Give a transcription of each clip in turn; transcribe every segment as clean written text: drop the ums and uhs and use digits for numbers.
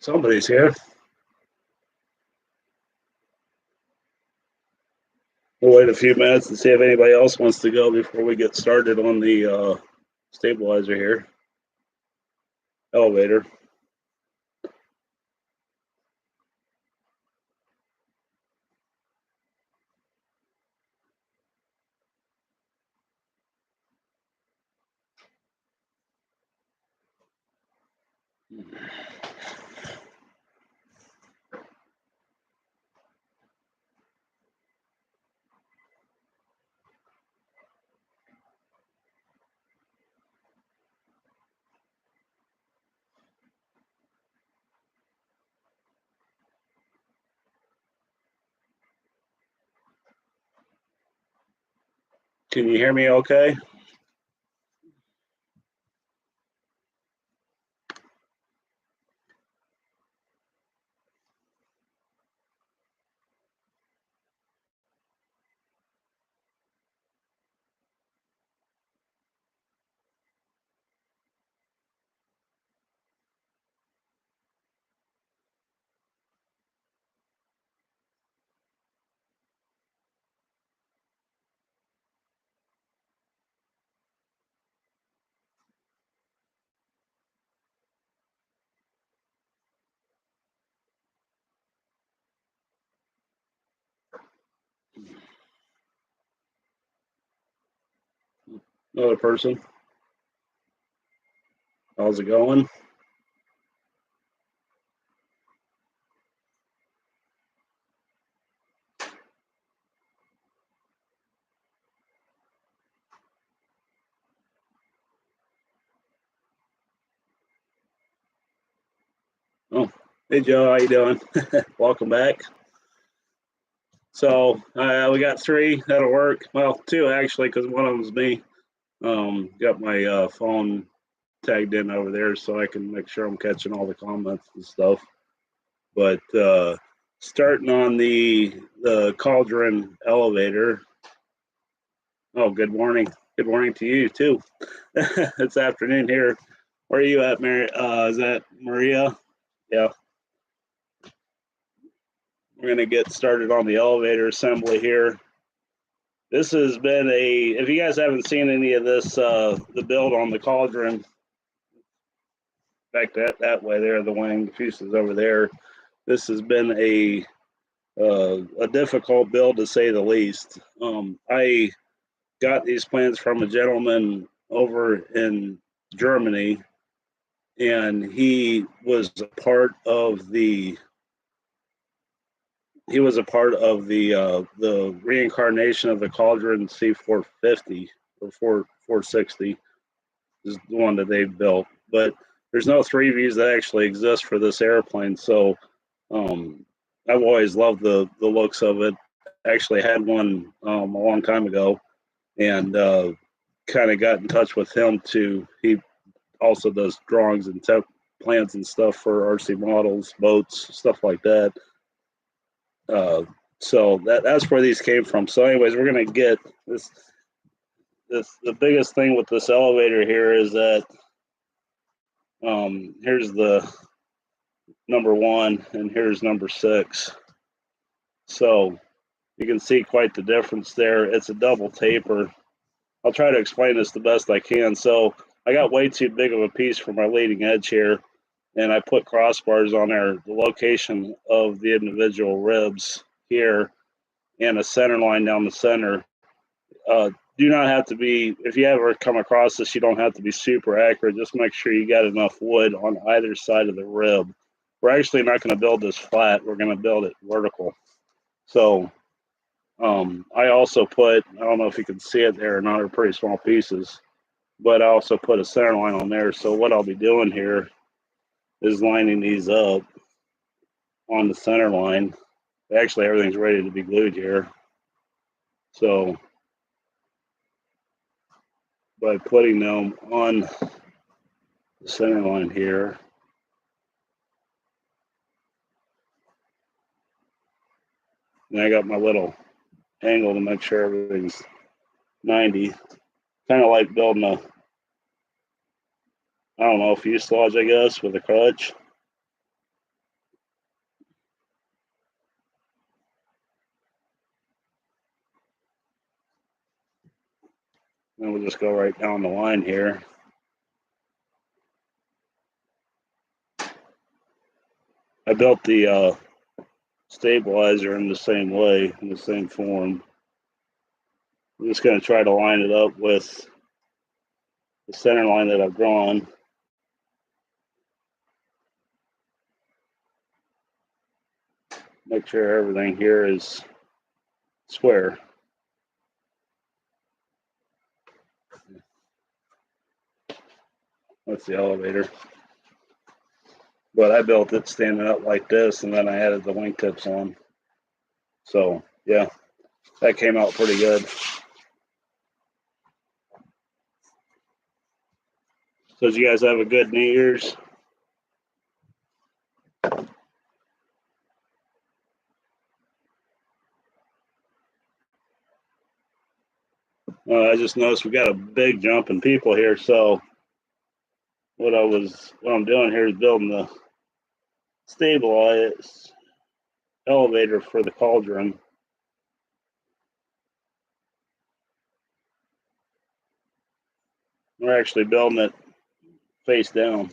Somebody's here. We'll wait a few minutes and see if anybody else wants to go before we get started on the stabilizer here. Elevator. Can you hear me okay? Another person. How's it going? Oh, hey Joe, how you doing? Welcome back. So we got 3. That'll work. Well, 2 actually, because one of them's me. Got my phone tagged in over there so I can make sure I'm catching all the comments and stuff. But starting on the Caudron elevator. Oh, good morning. Good morning to you too. It's afternoon here. Where are you at, Mary? Is that Maria? Yeah. We're gonna get started on the elevator assembly here. This has been if you guys haven't seen any of this, the build on the Caudron, back that way there, the wing pieces over there. This has been a difficult build to say the least. I got these plans from a gentleman over in Germany, and he was a part of the reincarnation of the Caudron C450 or 460 is the one that they've built. But there's no 3 views that actually exist for this airplane, so I've always loved the looks of it. I actually had one a long time ago, and kind of got in touch with him too. He also does drawings and plans and stuff for RC models, boats, stuff like that. So that's where these came from. So anyways, we're gonna get this. The biggest thing with this elevator here is that here's the number 1 and here's number 6. So you can see quite the difference there. It's a double taper. I'll try to explain this the best I can. So I got way too big of a piece for my leading edge here, and I put crossbars on there, the location of the individual ribs here, and a center line down the center. Do not have to be, if you ever come across this, you don't have to be super accurate. Just make sure you got enough wood on either side of the rib. We're actually not going to build this flat. We're going to build it vertical. So I also put, I don't know if you can see it there or not, they're pretty small pieces, but I also put a center line on there. So what I'll be doing here is lining these up on the center line. Actually, everything's ready to be glued here. So by putting them on the center line here, and I got my little angle to make sure everything's 90. Kind of like building a, I don't know, fuselage, I guess, with a crutch. Then we'll just go right down the line here. I built the stabilizer in the same way, in the same form. I'm just going to try to line it up with the center line that I've drawn. Make sure everything here is square. That's the elevator. But I built it standing up like this, and then I added the wingtips on. So, yeah, that came out pretty good. So, did you guys have a good New Year's? I just noticed we got a big jump in people here. So, what I'm doing here is building the stabilized elevator for the Caudron. We're actually building it face down.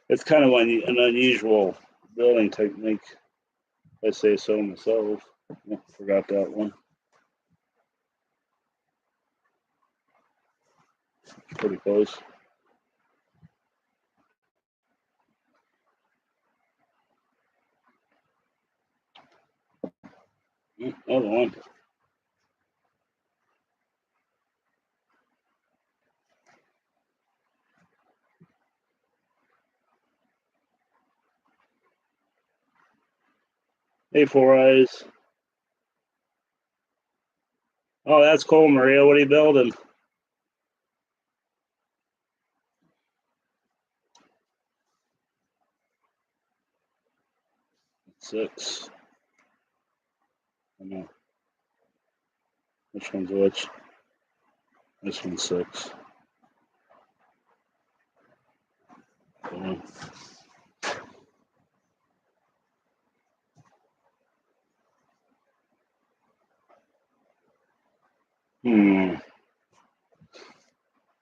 It's kind of an unusual building technique. I say so myself. Oh, forgot that one. Pretty close. Another one. Hey, Four Eyes. Oh, that's cool, Maria. What are you building? Six. I know. Which one's which? This one's six. Okay.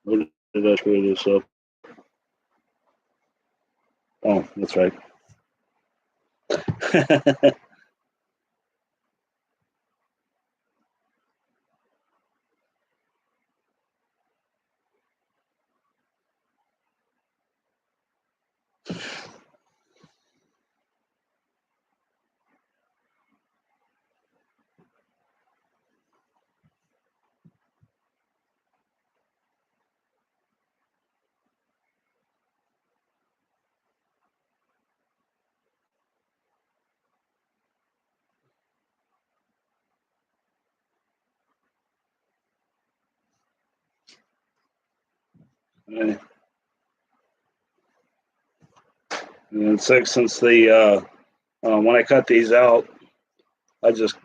Where did I screw this up? Oh, that's right. And then six, since the when I cut these out, I just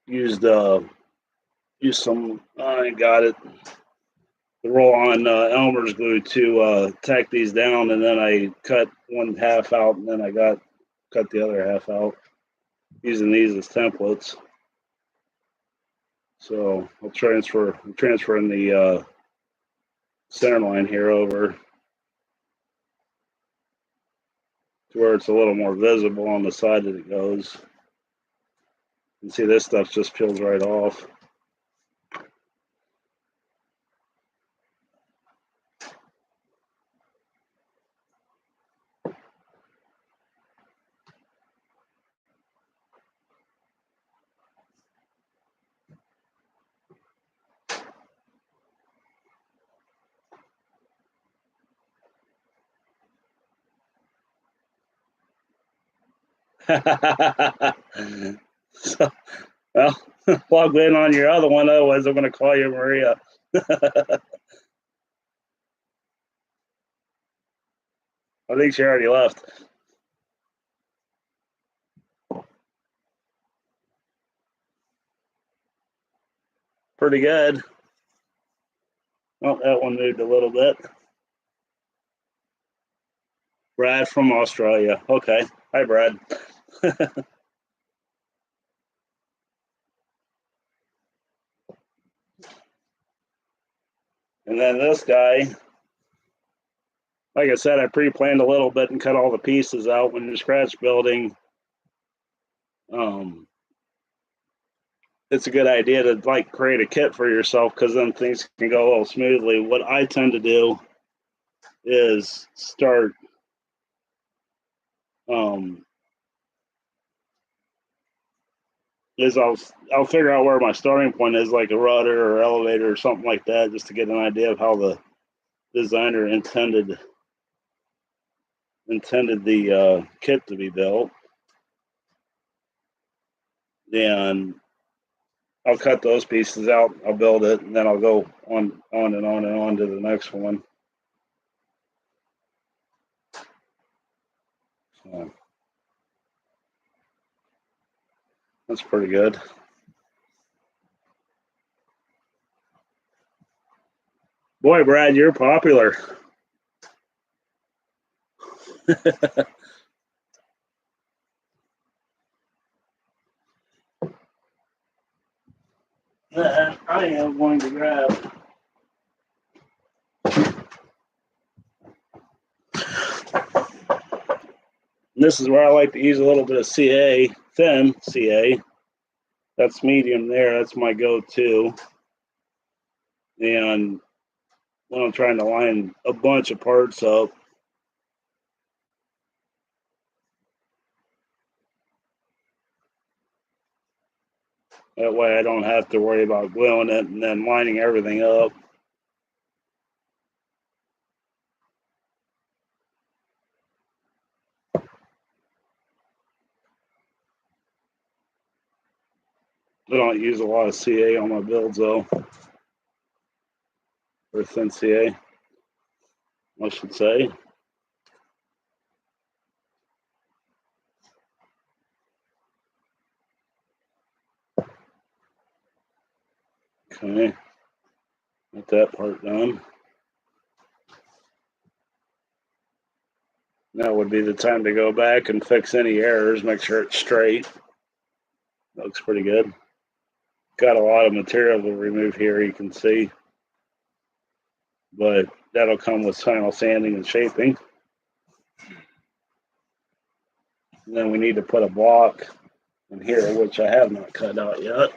used some. I got it. The roll-on Elmer's glue to tack these down, and then I cut one half out, and then I cut the other half out using these as templates. So I'm transferring the center line here over to where it's a little more visible on the side that it goes. You can see this stuff just peels right off. So, well, log in on your other one, otherwise I'm going to call you Maria. I think she already left. Pretty good. Oh, that one moved a little bit. Brad from Australia. Okay. Hi, Brad. And then this guy, like I said, I pre-planned a little bit and cut all the pieces out. When you're scratch building, it's a good idea to like create a kit for yourself, because then things can go a little smoothly. What I tend to do is start is I'll figure out where my starting point is, like a rudder or elevator or something like that, just to get an idea of how the designer intended the kit to be built. Then I'll cut those pieces out, I'll build it, and then I'll go on and on and on to the next one. So that's pretty good. Boy, Brad, you're popular. That I am going to grab. And this is where I like to use a little bit of CA, thin CA. That's medium there. That's my go-to. And when I'm trying to line a bunch of parts up, that way I don't have to worry about gluing it and then lining everything up. I don't use a lot of CA on my builds though, or thin CA, I should say. Okay, get that part done. Now would be the time to go back and fix any errors, make sure it's straight. That looks pretty good. Got a lot of material to remove here, you can see, but that'll come with final sanding and shaping. And then we need to put a block in here, which I have not cut out yet.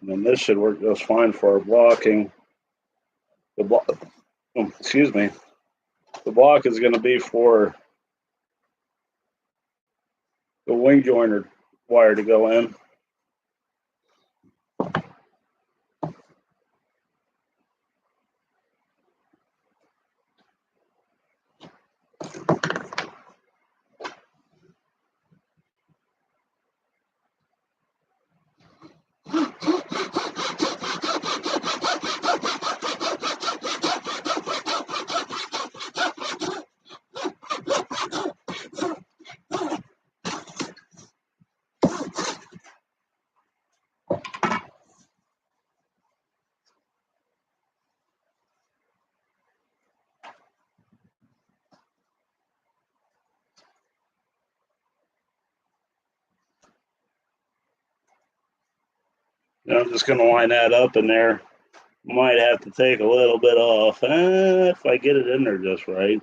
And then this should work just fine for our blocking. The block, excuse me, the block is going to be for the wing joiner wire to go in. And I'm just going to line that up in there. Might have to take a little bit off if I get it in there just right.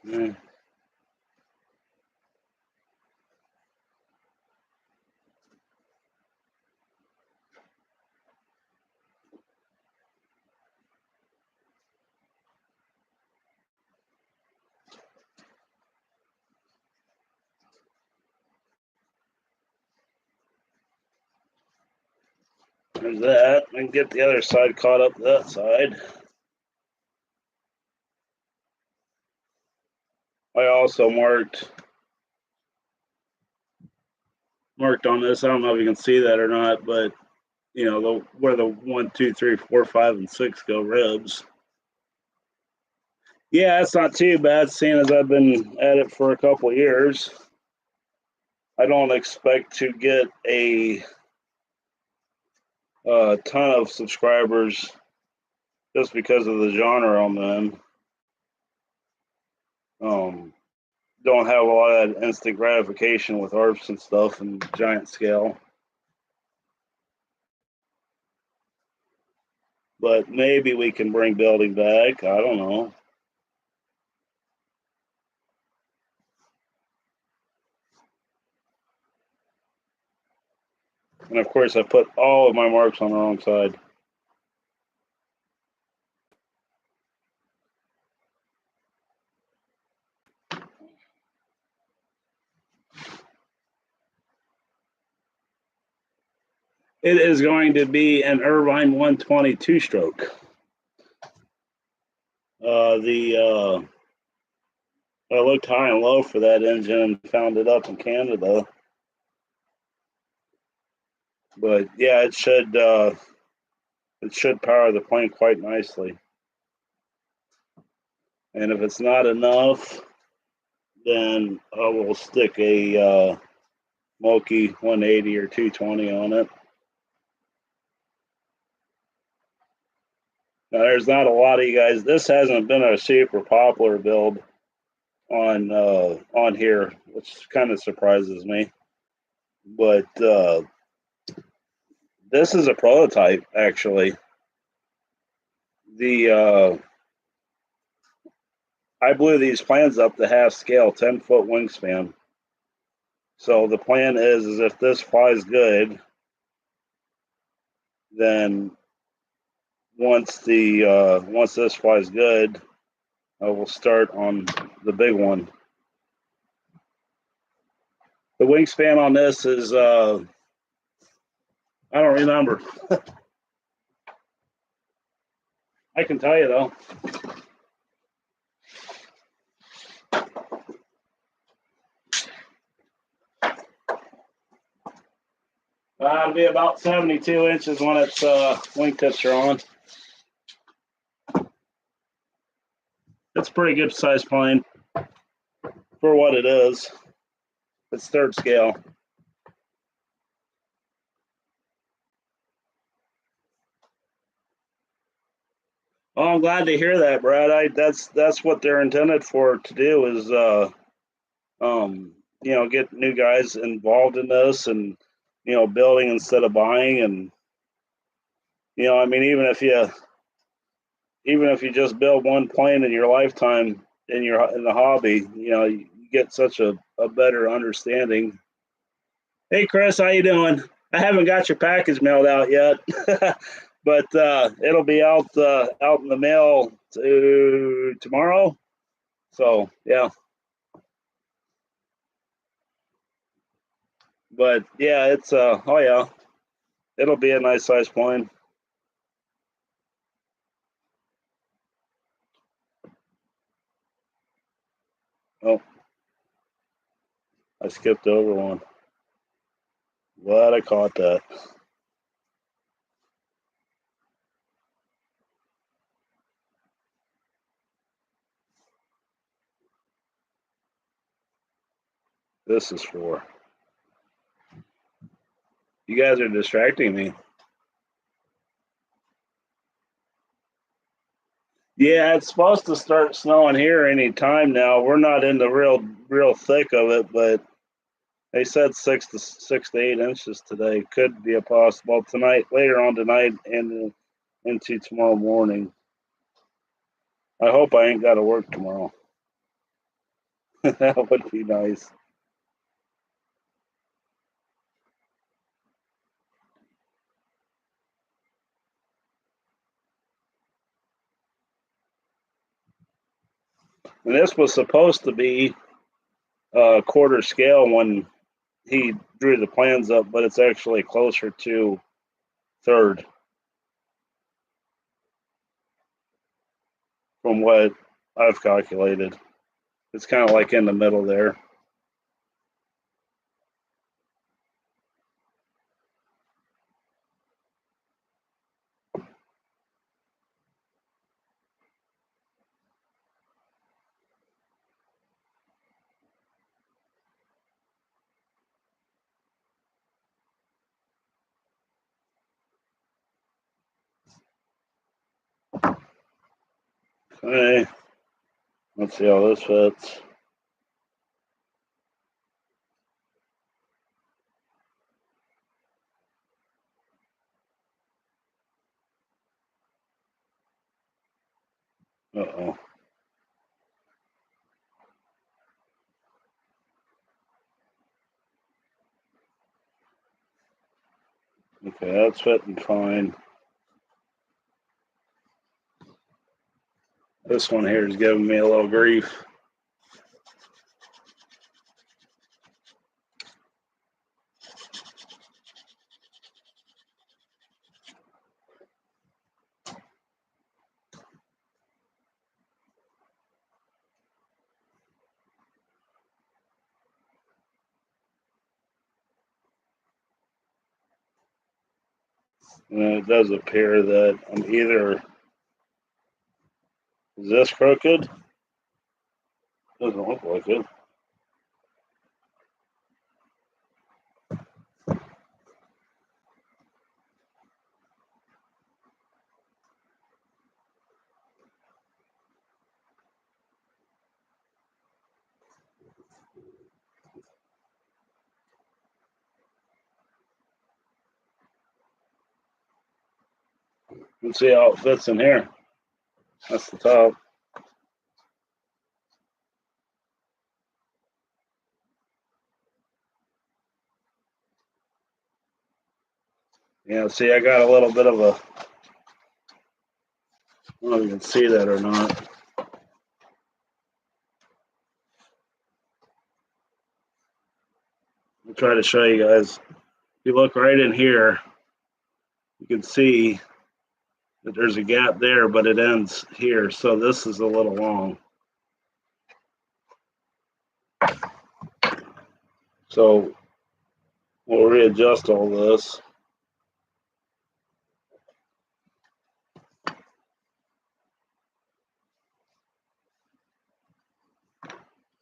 Yeah. There's that. And get the other side caught up to that side. I also marked on this. I don't know if you can see that or not, but you know where the 1, 2, 3, 4, 5, and 6 go ribs. Yeah, it's not too bad, seeing as I've been at it for a couple of years. I don't expect to get a ton of subscribers just because of the genre I'm in. Don't have a lot of instant gratification with ARPs and stuff and giant scale. But maybe we can bring building back. I don't know. And of course, I put all of my marks on the wrong side. It is going to be an Irvine 122 stroke. I looked high and low for that engine and found it up in Canada. But yeah, it should power the plane quite nicely. And if it's not enough, then I will stick a Moki 180 or 220 on it. Now, there's not a lot of you guys. This hasn't been a super popular build on here, which kind of surprises me. But this is a prototype, actually. I blew these plans up to half scale, 10-foot wingspan. So the plan is if this flies good, then once this flies good, I will start on the big one. The wingspan on this is I don't remember. I can tell you though. It'll be about 72 inches when its wingtips are on. It's a pretty good size plane for what it is. It's third scale. Oh, I'm glad to hear that, Brad. That's what they're intended for to do is get new guys involved in this and building instead of buying. And I mean, even if you just build one plane in your lifetime in the hobby, you get such a better understanding. Hey Chris, how you doing? I haven't got your package mailed out yet. But it'll be out in the mail tomorrow. So yeah. But yeah, it's oh yeah, it'll be a nice size plane. Oh, I skipped over one. Glad I caught that. This is for. You guys are distracting me. Yeah, it's supposed to start snowing here any time now. We're not in the real thick of it, but they said 6 to 8 inches today. Could be a possible tonight, later on tonight, and into tomorrow morning. I hope I ain't got to work tomorrow. That would be nice. And this was supposed to be quarter scale when he drew the plans up, but it's actually closer to third from what I've calculated. It's kind of like in the middle there. Okay, let's see how this fits. Uh-oh. Okay, that's fitting fine. This one here is giving me a little grief. And it does appear that I'm either, is this crooked? Doesn't look like it. Let's see how it fits in here. That's the top. Yeah, see, I got a little bit of a, I don't know if you can see that or not. I'll try to show you guys. If you look right in here, you can see that there's a gap there, but it ends here. So this is a little long. So we'll readjust all this.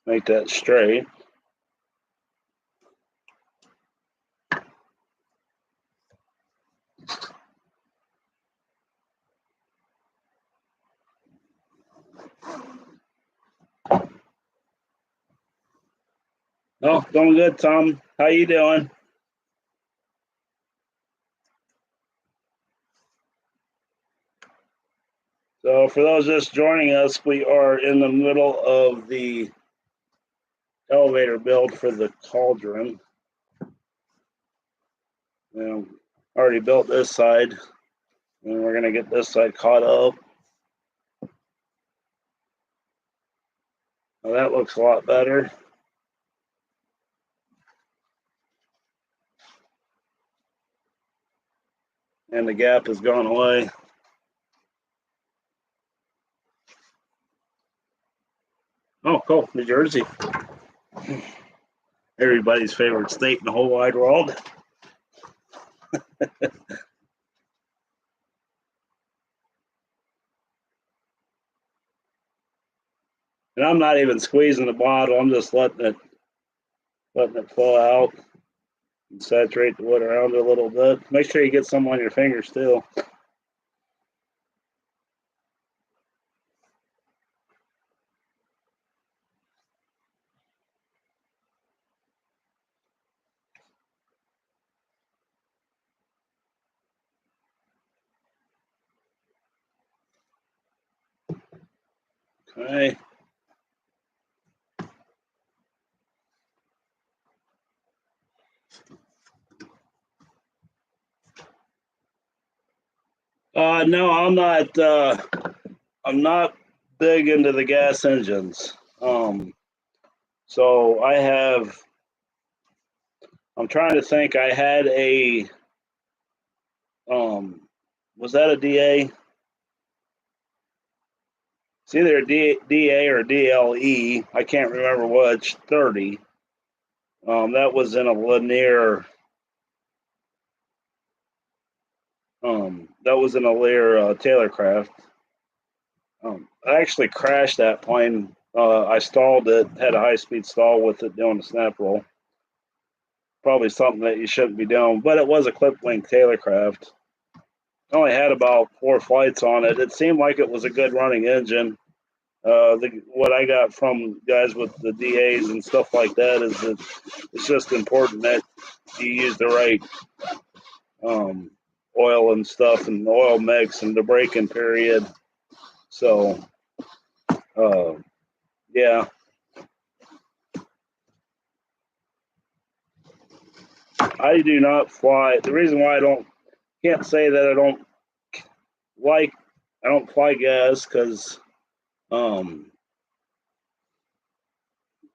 Make that straight. Oh, doing good, Tom. How you doing? So for those just joining us, we are in the middle of the elevator build for the Caudron. Already built this side, and we're gonna get this side caught up. Now that looks a lot better. And the gap has gone away. Oh, cool, New Jersey. Everybody's favorite state in the whole wide world. And I'm not even squeezing the bottle. I'm just letting it flow out and saturate the wood around it a little bit. Make sure you get some on your fingers too. Okay. No, I'm not. I'm not big into the gas engines. So I have. I'm trying to think. I had a Was that a DA? It's either a DA or DLE. I can't remember which. 30. That was in a Lanier. That was in a Lear Taylorcraft. I actually crashed that plane. I stalled it, had a high-speed stall with it doing a snap roll. Probably something that you shouldn't be doing, but it was a clip wing Taylorcraft. Only had about 4 flights on it. It seemed like it was a good running engine. What I got from guys with the DAs and stuff like that is that it's just important that you use the right oil and stuff and oil mix and the braking period. So, yeah. I do not fly. The reason why can't say that I don't fly gas because I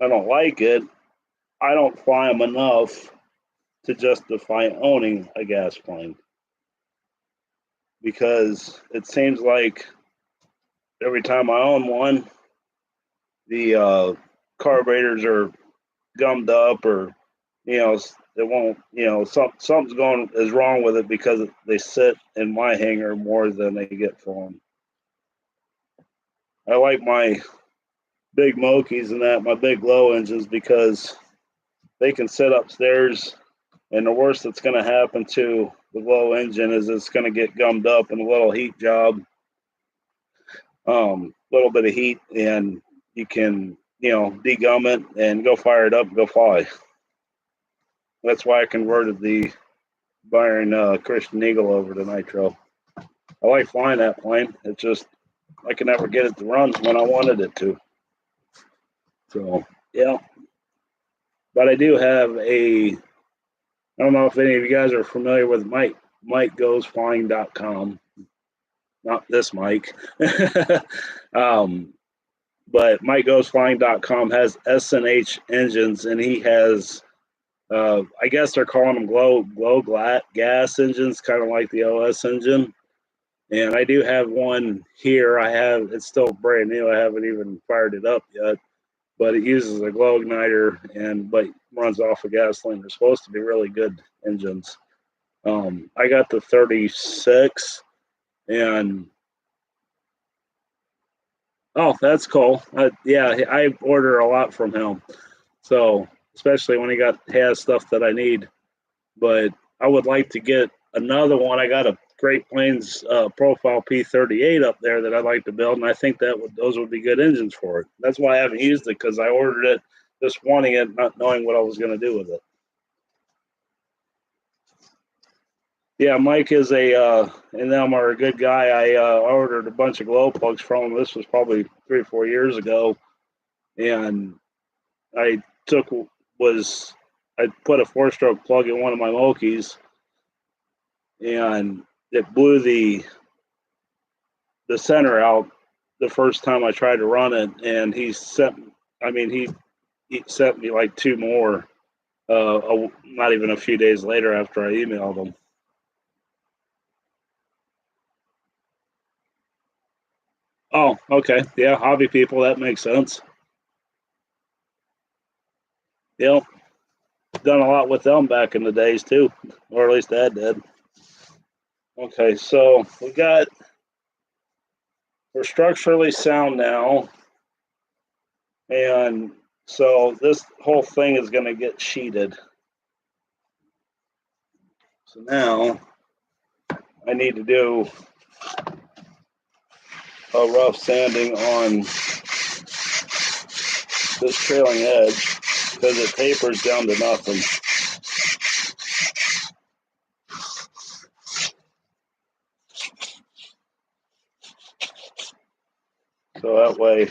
don't like it. I don't fly them enough to justify owning a gas plane because it seems like every time I own one, the carburetors are gummed up or it won't something's is wrong with it because they sit in my hangar more than they get from. I like my big Mokies and my big low engines because they can sit upstairs, and the worst that's going to happen to the low engine is it's going to get gummed up in a little heat job, little bit of heat, and you can degum it and go fire it up and go fly. That's why I converted the Byron Christian Eagle over to nitro. I like flying that plane. It's just I can never get it to run when I wanted it to. So yeah, but I do have I don't know if any of you guys are familiar with MikeGoesFlying.com. Not this Mike. But MikeGoesFlying.com has SNH engines, and he has I guess they're calling them glow gas engines, kind of like the OS engine. And I do have one here. It's still brand new. I haven't even fired it up yet, but it uses a glow igniter but runs off of gasoline. They're supposed to be really good engines. I got the 36, and oh, that's cool. Yeah, I order a lot from him. So especially when he has stuff that I need. But I would like to get another one. I got a Great Plains Profile P38 up there that I'd like to build, and I think those would be good engines for it. That's why I haven't used it, because I ordered it just wanting it, not knowing what I was going to do with it. Yeah, Mike is and them are a good guy. I ordered a bunch of glow plugs from him. This was probably 3 or 4 years ago, and I put a 4-stroke plug in one of my Mokies, and it blew the center out the first time I tried to run it, and he sent me like 2 more not even a few days later after I emailed him. Oh, okay. Yeah, hobby people, that makes sense. Yep. Done a lot with them back in the days too, or at least Dad did. Okay, so we're structurally sound now, and so this whole thing is going to get sheeted. So now I need to do a rough sanding on this trailing edge because it tapers down to nothing. So that way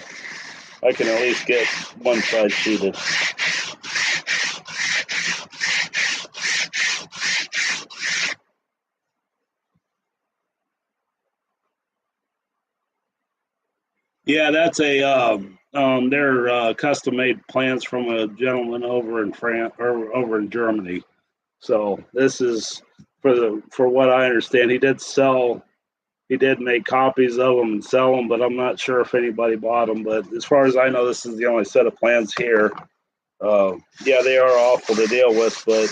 I can at least get one side sheeted. Yeah, that's they're custom-made plans from a gentleman over in France or over in Germany. So this is for what I understand, he did make copies of them and sell them, but I'm not sure if anybody bought them. But as far as I know, this is the only set of plans here. Yeah, they are awful to deal with, but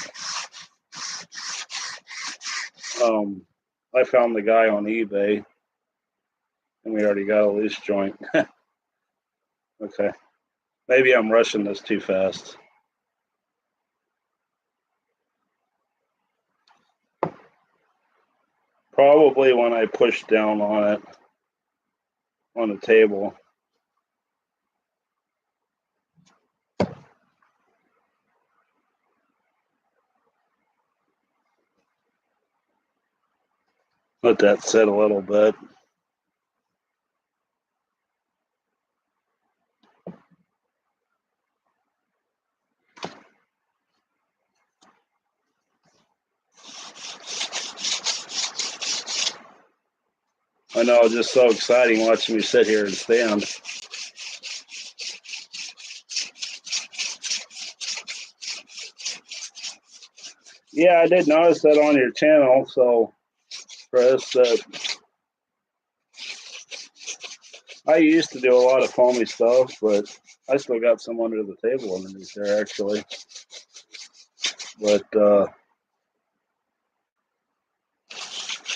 I found the guy on eBay, and we already got a loose joint. Okay, maybe I'm rushing this too fast. Probably when I push down on it on the table. Let that sit a little bit. I know, it's just so exciting watching me sit here and stand. Yeah, I did notice that on your channel, so Chris, I used to do a lot of foamy stuff, but I still got some under the table underneath there, actually. But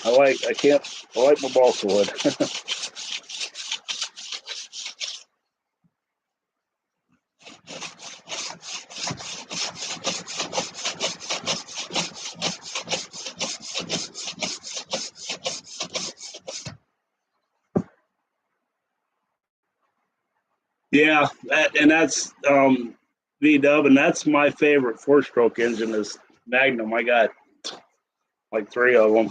I like my balsa wood. Yeah, that's V-dub, and that's my favorite four-stroke engine is Magnum. I got like 3 of them.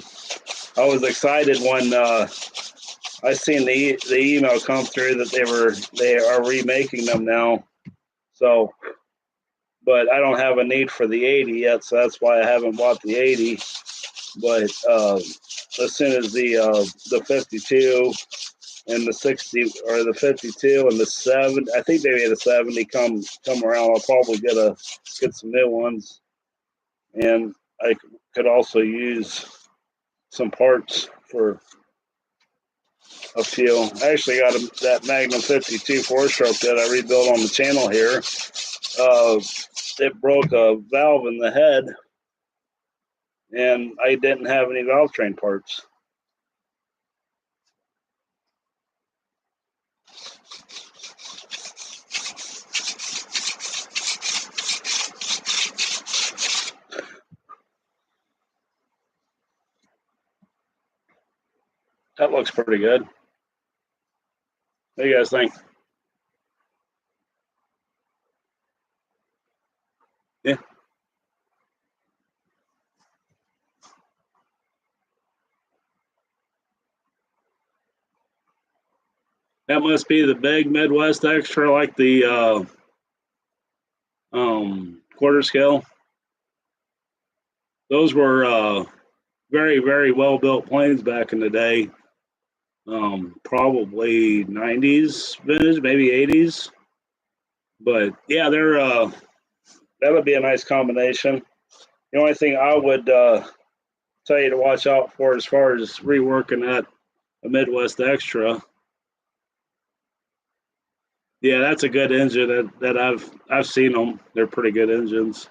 I was excited when I seen the email come through that they are remaking them now. So, but I don't have a need for the 80 yet, so that's why I haven't bought the 80. But as soon as the 52 and the 60 or the 52 and the 7, I think maybe the 70 come around, I'll probably get some new ones, and I could also use some parts for a few. I actually got that Magnum 52 4-stroke that I rebuilt on the channel here. It broke a valve in the head, and I didn't have any valve train parts. That looks pretty good. What do you guys think? Yeah. That must be the big Midwest Extra, like the quarter scale. Those were very, very well built planes back in the day. Probably 90s vintage, maybe 80s. But yeah, they're that would be a nice combination. The only thing I would tell you to watch out for as far as reworking that a Midwest Extra. Yeah, that's a good engine that I've seen them. They're pretty good engines.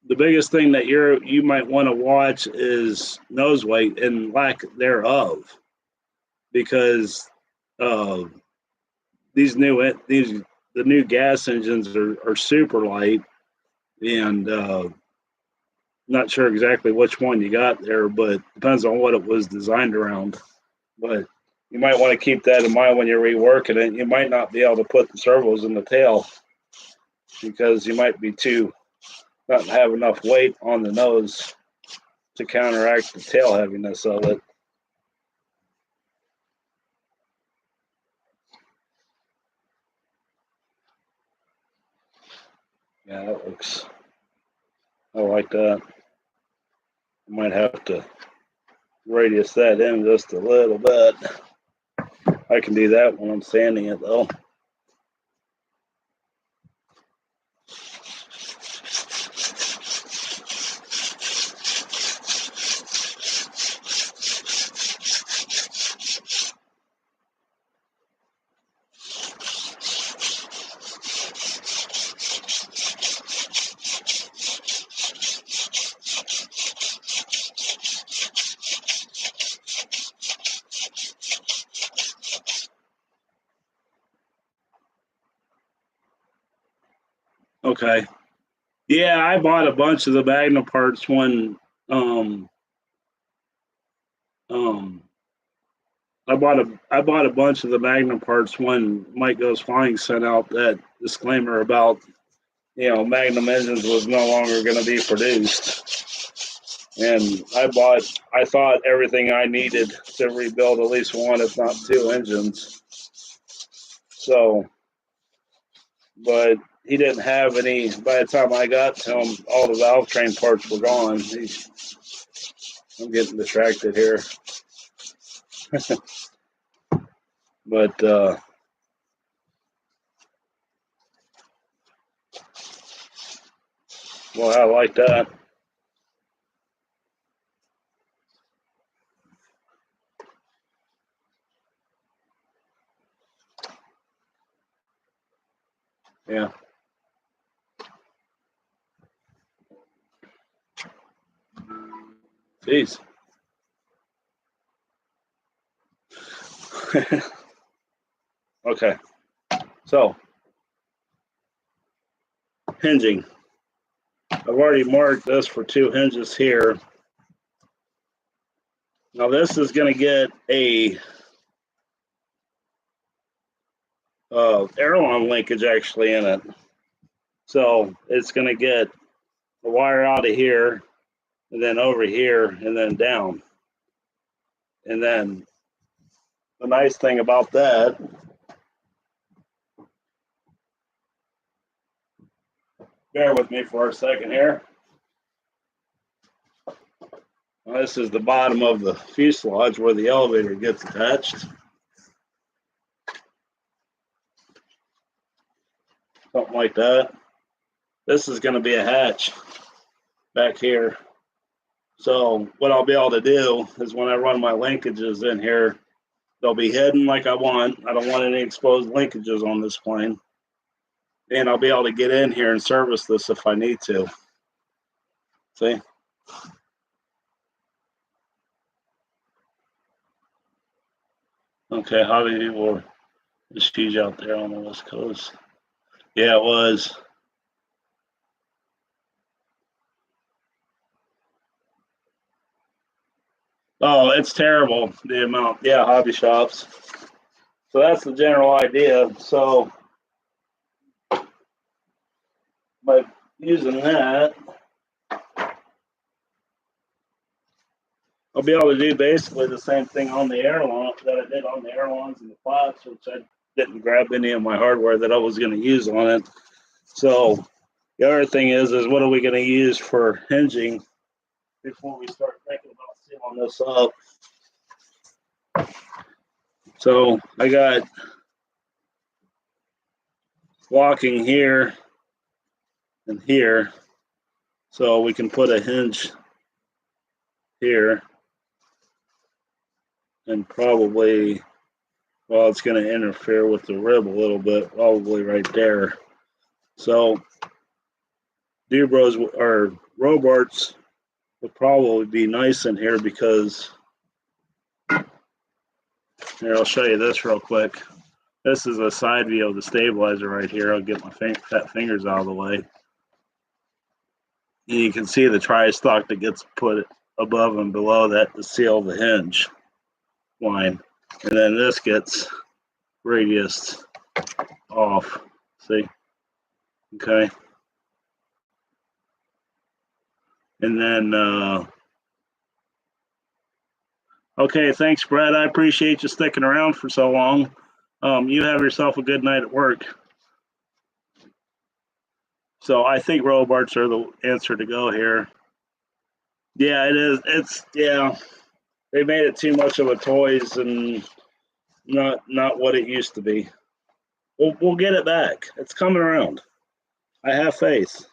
The biggest thing that you might want to watch is nose weight and lack thereof, because uh, the new gas engines are super light, and not sure exactly which one you got there, but depends on what it was designed around. But you might want to keep that in mind when you're reworking it. You might not be able to put the servos in the tail because you might be not have enough weight on the nose to counteract the tail heaviness of it. Yeah, that looks. I like that. I might have to radius that in just a little bit. I can do that when I'm sanding it though. Okay. Yeah, I bought a bunch of the Magna parts when um um I bought a bunch of the Magna parts when Mike Goes Flying sent out that disclaimer about Magnum engines was no longer going to be produced. And I thought everything I needed to rebuild at least one, if not two engines. So, but he didn't have any. By the time I got to him, all the valve train parts were gone. I'm getting distracted here. But, well, I like that. Yeah. Jeez. Okay. So, hinging. I've already marked this for two hinges here. Now this is going to get a airline linkage actually in it. So it's going to get the wire out of here and then over here and then down. And then the nice thing about that, bear with me for a second here. Now, this is the bottom of the fuselage where the elevator gets attached. Something like that. This is going to be a hatch back here. So what I'll be able to do is when I run my linkages in here, they'll be hidden like I want. I don't want any exposed linkages on this plane. And I'll be able to get in here and service this if I need to. See? Okay, how many people were just huge out there on the West Coast? Yeah, it was. Oh, it's terrible, the amount. Yeah, hobby shops. So that's the general idea. So by using that, I'll be able to do basically the same thing on the airline that I did on the airlines and the plots, which I didn't grab any of my hardware that I was going to use on it. So the other thing is what are we going to use for hinging before we start thinking about sealing this up? So I got locking here and here. So we can put a hinge here and probably, well, it's going to interfere with the rib a little bit, probably right there. So Dubros or Robarts would probably be nice in here because, here, I'll show you this real quick. This is a side view of the stabilizer right here. I'll get my fat fingers out of the way. And you can see the tri-stock that gets put above and below that to seal the hinge line. And then this gets radiused off. See? Okay. And then, okay, thanks, Brett. I appreciate you sticking around for so long. You have yourself a good night at work. So I think Robarts are the answer to go here. Yeah, it is. Yeah, they made it too much of a toys and not what it used to be. We'll get it back. It's coming around. I have faith.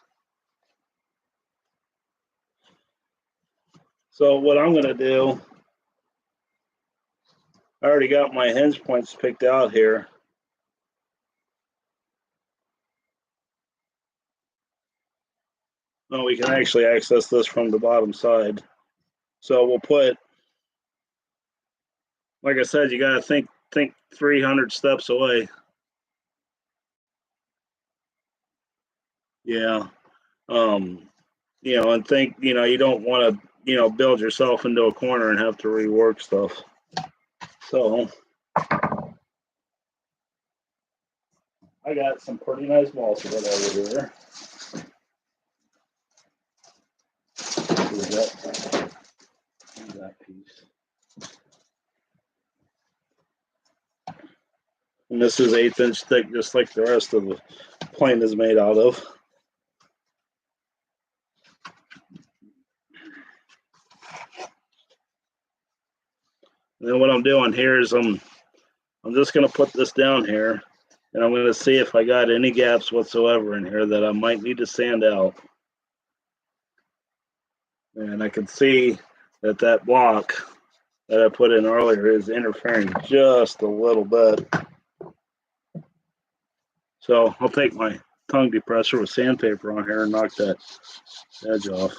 So what I'm going to do, I already got my hinge points picked out here. No, we can actually access this from the bottom side. So we'll put, like I said, you got to think 300 steps away. Yeah. And think, you don't want to, build yourself into a corner and have to rework stuff. So I got some pretty nice balsa wood over here. That piece. And this is 1/8 inch thick, just like the rest of the plane is made out of. And then what I'm doing here is I'm just going to put this down here, and I'm going to see if I got any gaps whatsoever in here that I might need to sand out. And I can see that that block that I put in earlier is interfering just a little bit. So I'll take my tongue depressor with sandpaper on here and knock that edge off.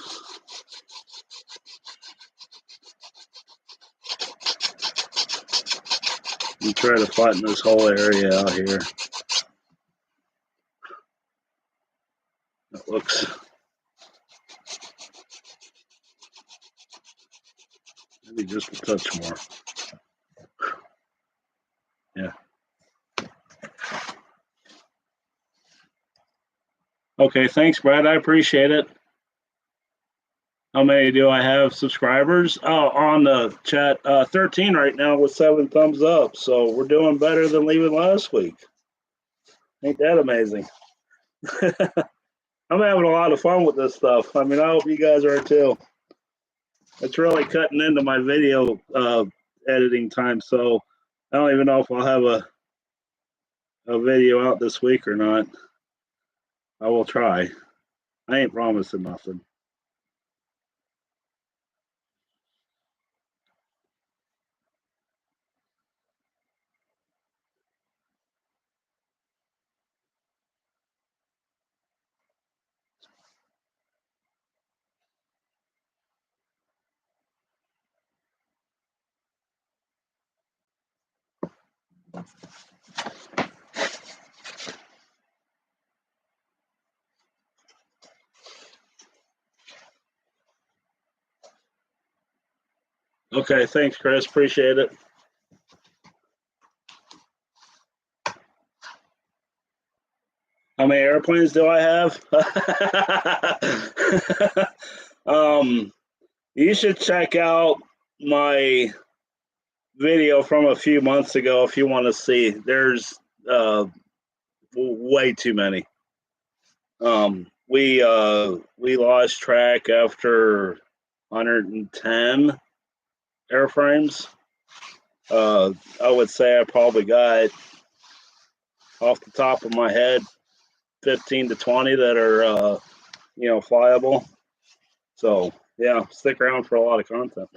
And try to flatten this whole area out here. That looks maybe just a touch more. Yeah. Okay, thanks, Brad. I appreciate it. How many do I have subscribers? On the chat, 13 right now with 7 thumbs up. So we're doing better than leaving last week. Ain't that amazing? I'm having a lot of fun with this stuff. I mean, I hope you guys are too. It's really cutting into my video editing time, so I don't even know if I'll have a video out this week or not. I will try. I ain't promising nothing. Okay, thanks, Chris. Appreciate it. How many airplanes do I have? You should check out my video from a few months ago if you want to see. There's way too many. We lost track after 110 airframes. I would say I probably got, off the top of my head, 15 to 20 that are flyable. So yeah, stick around for a lot of content.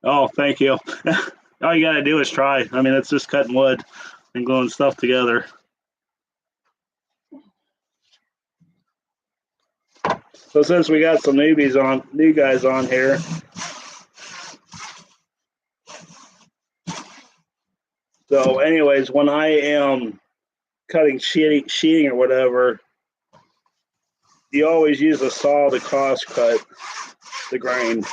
Oh, thank you. All you gotta do is try. I mean, it's just cutting wood and gluing stuff together. So since we got some new guys on here, so anyways, when I am cutting sheeting or whatever, you always use a saw to cross cut the grain,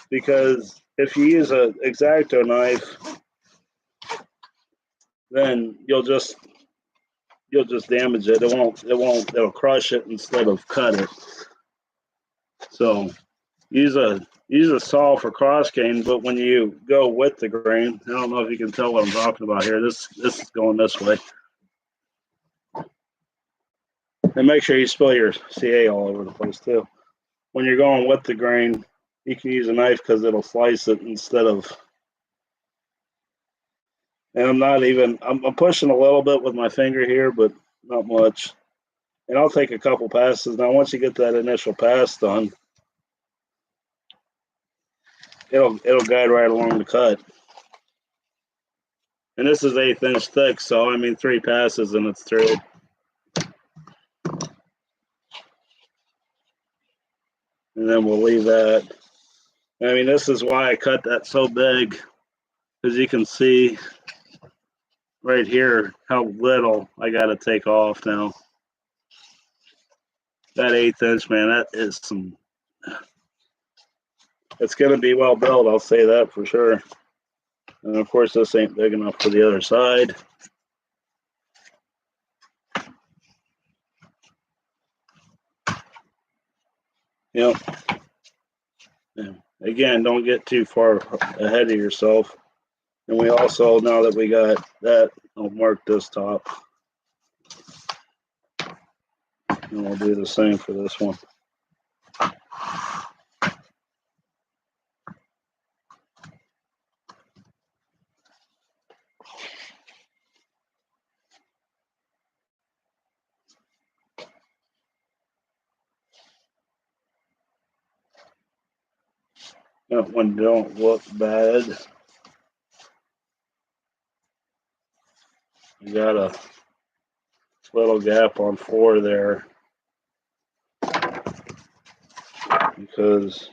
because if you use an X-Acto knife, then you'll just damage it. It'll crush it instead of cut it. So use a saw for cross grain, but when you go with the grain, I don't know if you can tell what I'm talking about here. This is going this way. And make sure you spill your CA all over the place too. When you're going with the grain, you can use a knife because it'll slice it instead of. And I'm pushing a little bit with my finger here, but not much. And I'll take a couple passes. Now, once you get that initial pass done, it'll guide right along the cut. And this is 1/8 inch thick, so I mean 3 passes and it's through. then we'll leave that. I mean, this is why I cut that so big, because you can see right here how little I got to take off now. That 1/8 inch, man, that is some. It's going to be well built, I'll say that for sure. And of course, this ain't big enough for the other side. Yep. Yeah. Again, don't get too far ahead of yourself. And we also, now that we got that, I'll mark this top. And we'll do the same for this one. That one don't look bad. You got a little gap on 4 there because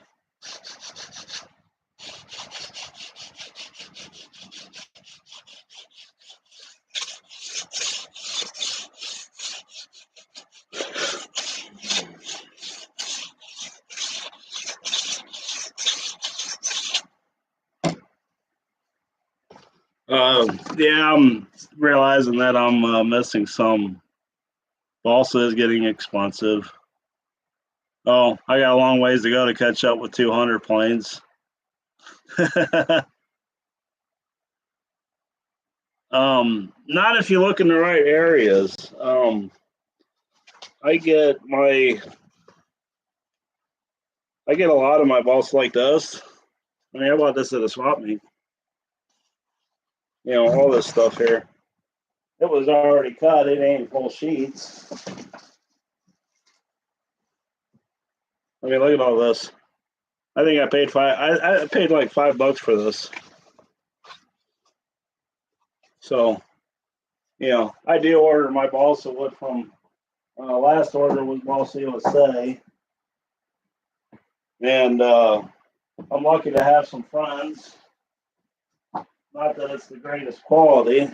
yeah, I'm realizing that I'm missing some. Balsa is getting expensive. Oh, I got a long ways to go to catch up with 200 planes. Not if you look in the right areas. I get a lot of my balsa like this. I mean, I bought this at a swap meet. You know, all this stuff here. It was already cut. It ain't full sheets. I mean, look at all this. I think I paid I paid like $5 for this. So, you know, I do order my balsa wood from. Last order was Balsa USA, and I'm lucky to have some friends. Not that it's the greatest quality,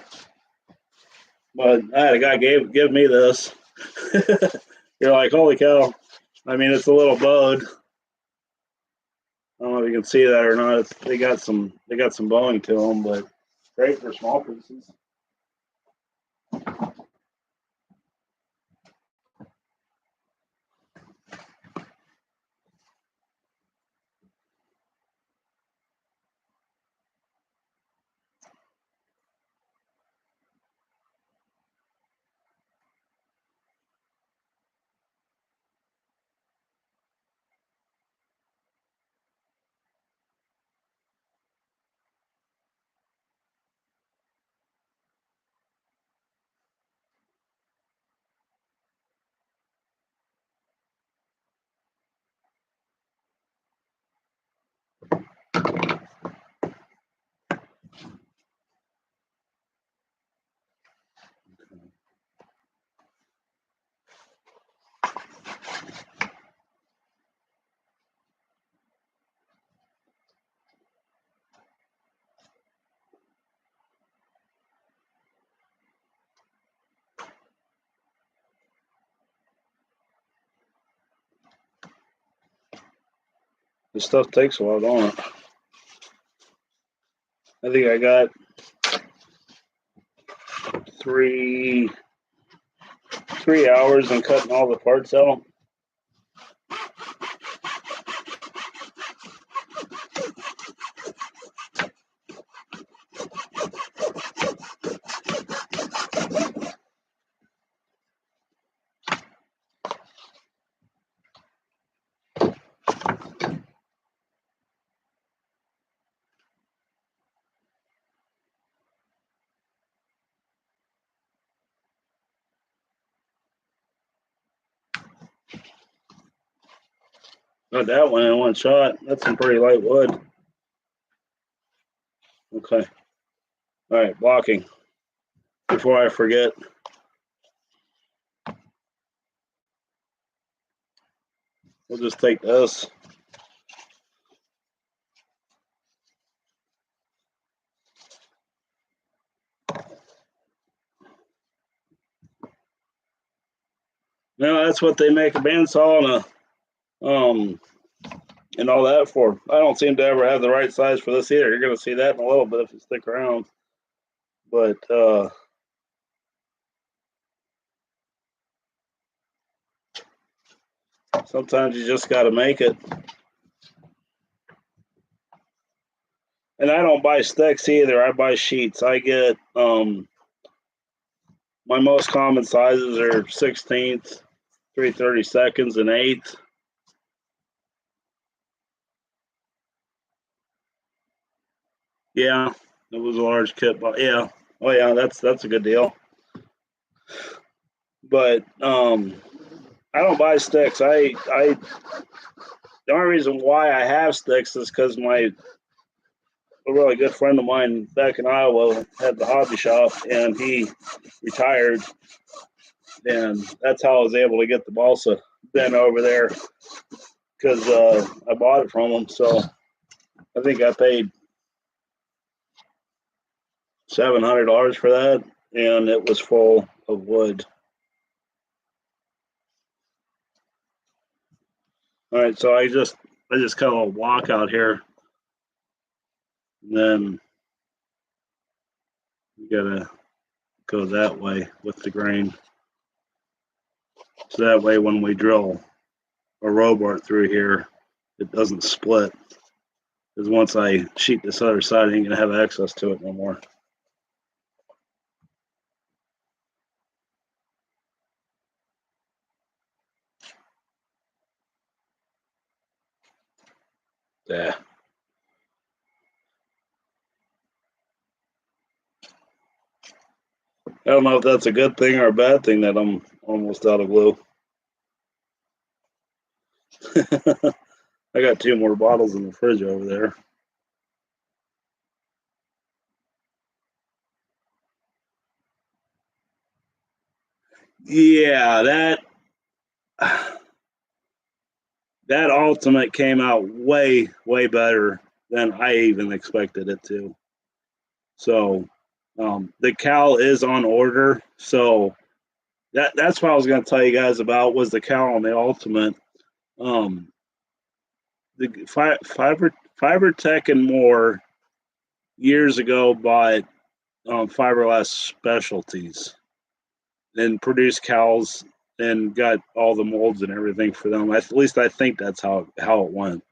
but I had a guy give me this. You're like, holy cow! I mean, it's a little bowed. I don't know if you can see that or not. They got some bowing to them, but great for small pieces. This stuff takes a while, don't it? I think I got 3 hours in cutting all the parts out. Got that one in one shot. That's some pretty light wood. Okay. All right, blocking. Before I forget. We'll just take this. No, that's what they make a bandsaw and all that for. I don't seem to ever have the right size for this either. You're going to see that in a little bit if you stick around. But sometimes you just got to make it. And I don't buy sticks either. I buy sheets. I get my most common sizes are 16th, 3/32, and 8th. Yeah, it was a large kit, but yeah, oh yeah, that's a good deal. But I don't buy sticks. I the only reason why I have sticks is because a really good friend of mine back in Iowa had the hobby shop, and he retired, and that's how I was able to get the balsa bin over there because I bought it from him. So I think I paid $700 for that, and it was full of wood. All right, so I just kind of walk out here, and then you gotta go that way with the grain. So that way, when we drill a row bar through here, it doesn't split. Because once I sheet this other side, I ain't gonna have access to it no more. Yeah. I don't know if that's a good thing or a bad thing that I'm almost out of glue. I got 2 more bottles in the fridge over there. Yeah, that ultimate came out way better than I even expected it to. So the cowl is on order. So that's what I was going to tell you guys about was the cowl on the ultimate. Um, the Fiber Tech and more years ago bought fiberglass specialties and produced cowls and got all the molds and everything for them. At least I think that's how it went.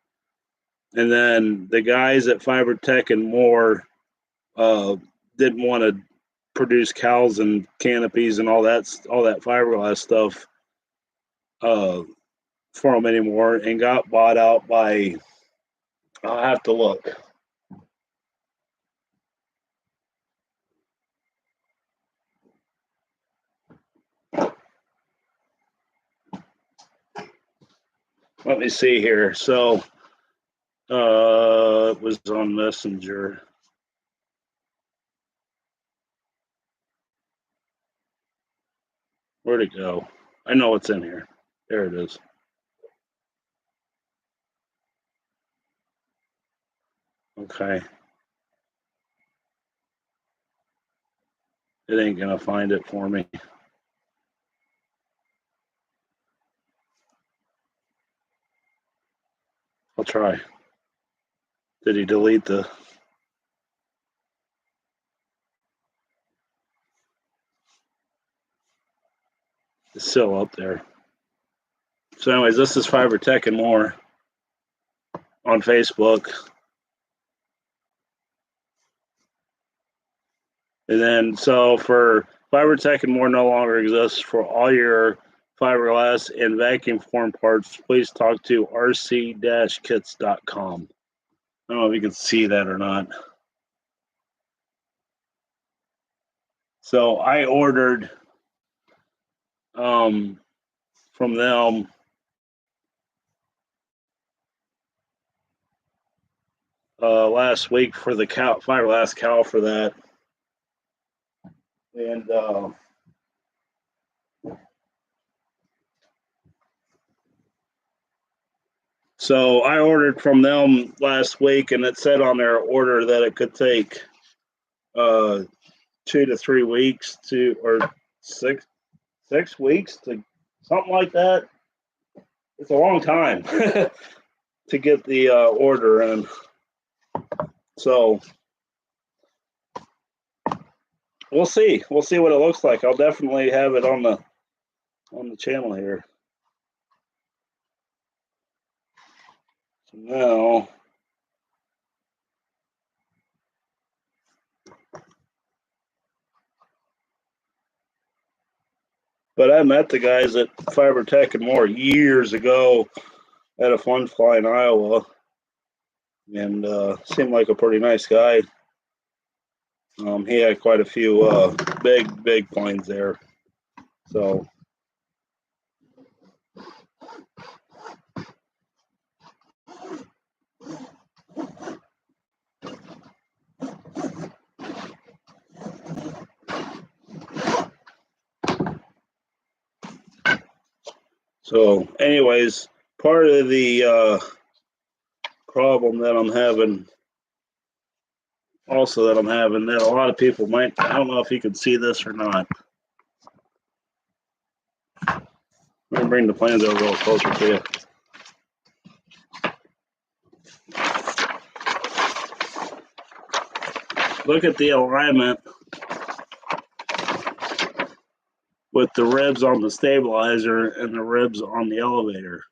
And then the guys at Fiber Tech and more uh, didn't want to produce cowls and canopies and all that fiberglass stuff uh, for them anymore, and got bought out by. I'll have to look. Let me see here. So it was on Messenger. Where'd it go? I know it's in here. There it is. Okay. It ain't gonna find it for me. I'll try. Did he delete the? It's still up there. So, anyways, this is Fiber Tech and more on Facebook. And then, so for Fiber Tech and more no longer exists for all your fiberglass and vacuum form parts, please talk to rc-kits.com. I don't know if you can see that or not. So I ordered from them last week for the fiberglass cowl for that. And so I ordered from them last week, and it said on their order that it could take 2 to 3 weeks or 6 weeks to something like that. It's a long time to get the order in. So we'll see. We'll see what it looks like. I'll definitely have it on the channel here. So now, but I met the guys at Fiber Tech and More years ago at a fun fly in Iowa, and seemed like a pretty nice guy. He had quite a few big planes there. So anyways, part of the problem that I'm having that a lot of people might, I don't know if you can see this or not. I'm going to bring the planes over a little closer to you. Look at the alignment with the ribs on the stabilizer and the ribs on the elevator.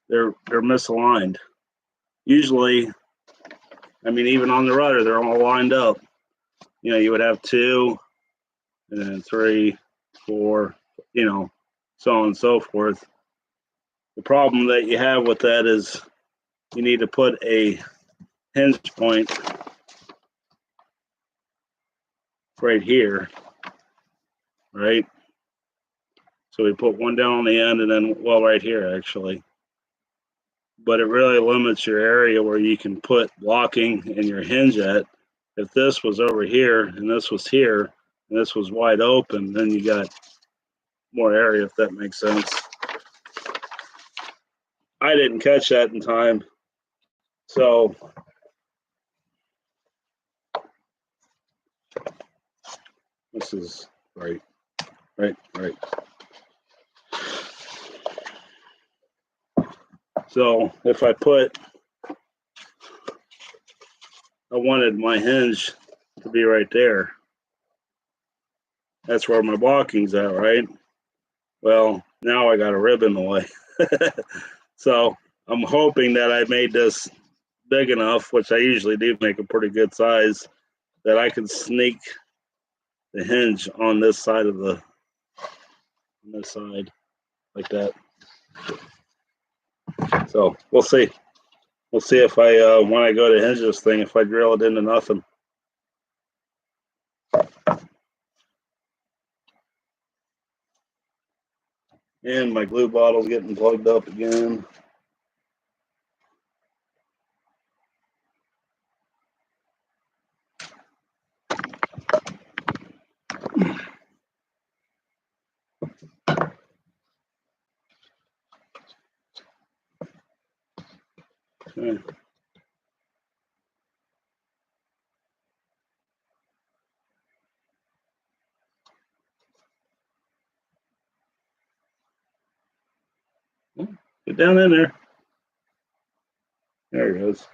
They're misaligned. Usually, I mean, even on the rudder, they're all lined up. You know, you would have 2, and then 3, 4, you know, so on and so forth. The problem that you have with that is you need to put a hinge point right here, right? So we put one down on the end and then, well, right here actually. But it really limits your area where you can put locking and your hinge at. If this was over here and this was here and this was wide open, then you got more area, if that makes sense. I didn't catch that in time. So this is right. So if I wanted my hinge to be right there. That's where my blocking's at, right? Well, now I got a rib in the way. So I'm hoping that I made this big enough, which I usually do make a pretty good size, that I can sneak the hinge on this side like that. So we'll see. We'll see if I, when I go to hinge this thing, if I drill it into nothing. And my glue bottle's getting plugged up again. Okay. Get down in there. There it goes.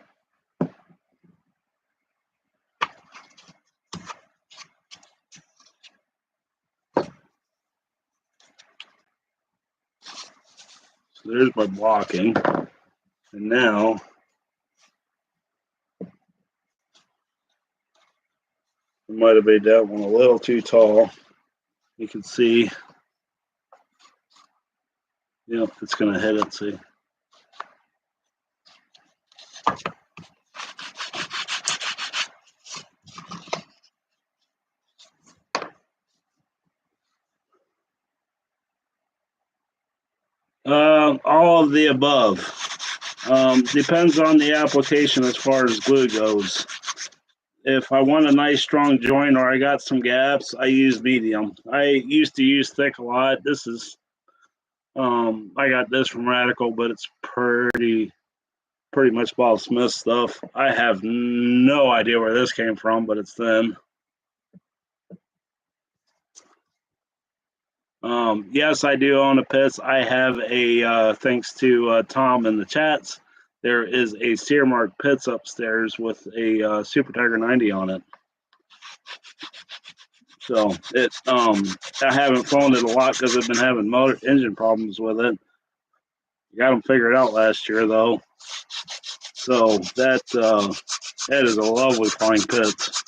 So there's my blocking. And now I might have made that one a little too tall. You can see, it's going to hit it, see. All of the above. Depends on the application as far as glue goes. If I want a nice strong joint or I got some gaps, I use medium. I used to use thick a lot. This is, I got this from Radical, but it's pretty much Bob Smith stuff. I have no idea where this came from, but it's thin. Yes, I do own a Pitts. I have thanks to Tom in the chats, there is a Searmark Pitts upstairs with a Super Tiger 90 on it. So I haven't flown it a lot because I've been having engine problems with it. Got them figured out last year though. So that is a lovely flying Pitts.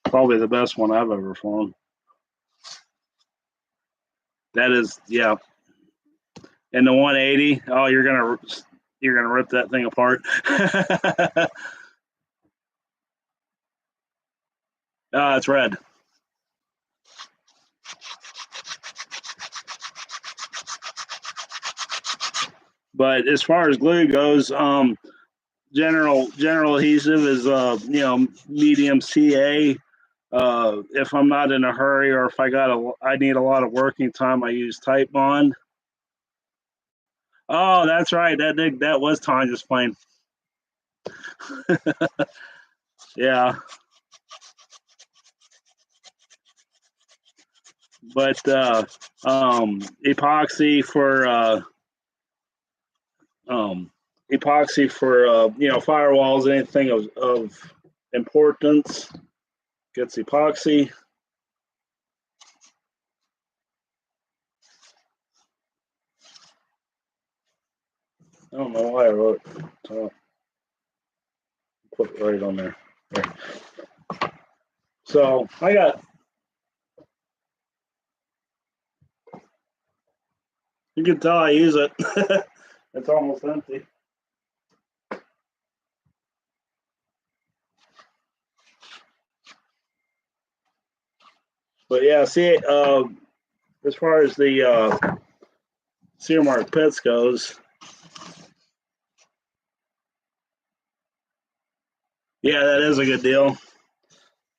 Probably the best one I've ever flown. That is, yeah. And the 180, oh, you're gonna rip that thing apart. It's red. But as far as glue goes, general adhesive is medium CA. If I'm not in a hurry or if I need a lot of working time, I use Type Bond. Oh, that's right. That was Tanya's plane. Yeah. But epoxy for firewalls, anything of importance gets epoxy. I don't know why I wrote it. Put it right on there. So I got. You can tell I use it. It's almost empty. But yeah, see, as far as the Searmark Pitts goes, yeah, that is a good deal.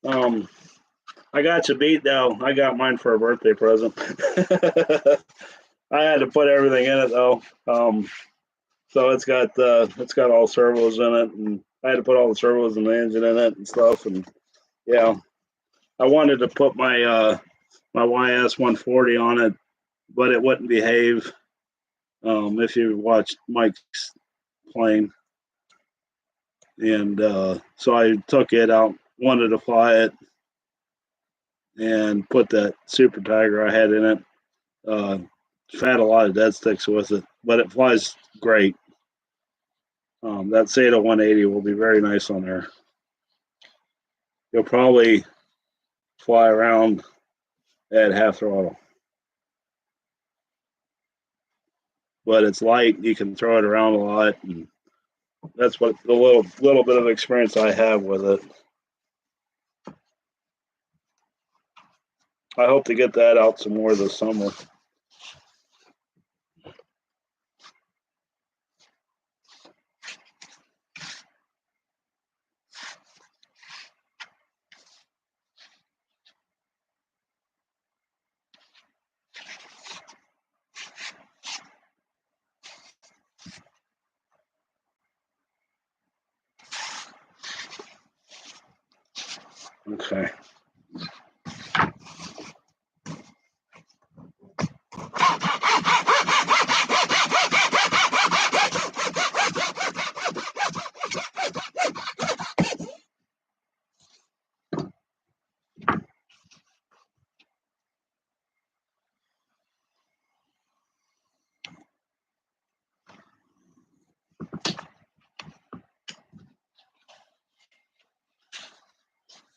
I got you beat though. I got mine for a birthday present. I had to put everything in it though. So it's got all servos in it, and I had to put all the servos and the engine in it and stuff. And yeah, I wanted to put my my YS 140 on it, but it wouldn't behave. If you watched Mike's plane, and so I took it out, wanted to fly it, and put that Super Tiger I had in it. Had a lot of dead sticks with it, but it flies great. That Seda 180 will be very nice on there. You'll probably fly around at half throttle, but it's light. You can throw it around a lot, and that's what the little bit of experience I have with it. I hope to get that out some more this summer. Okay.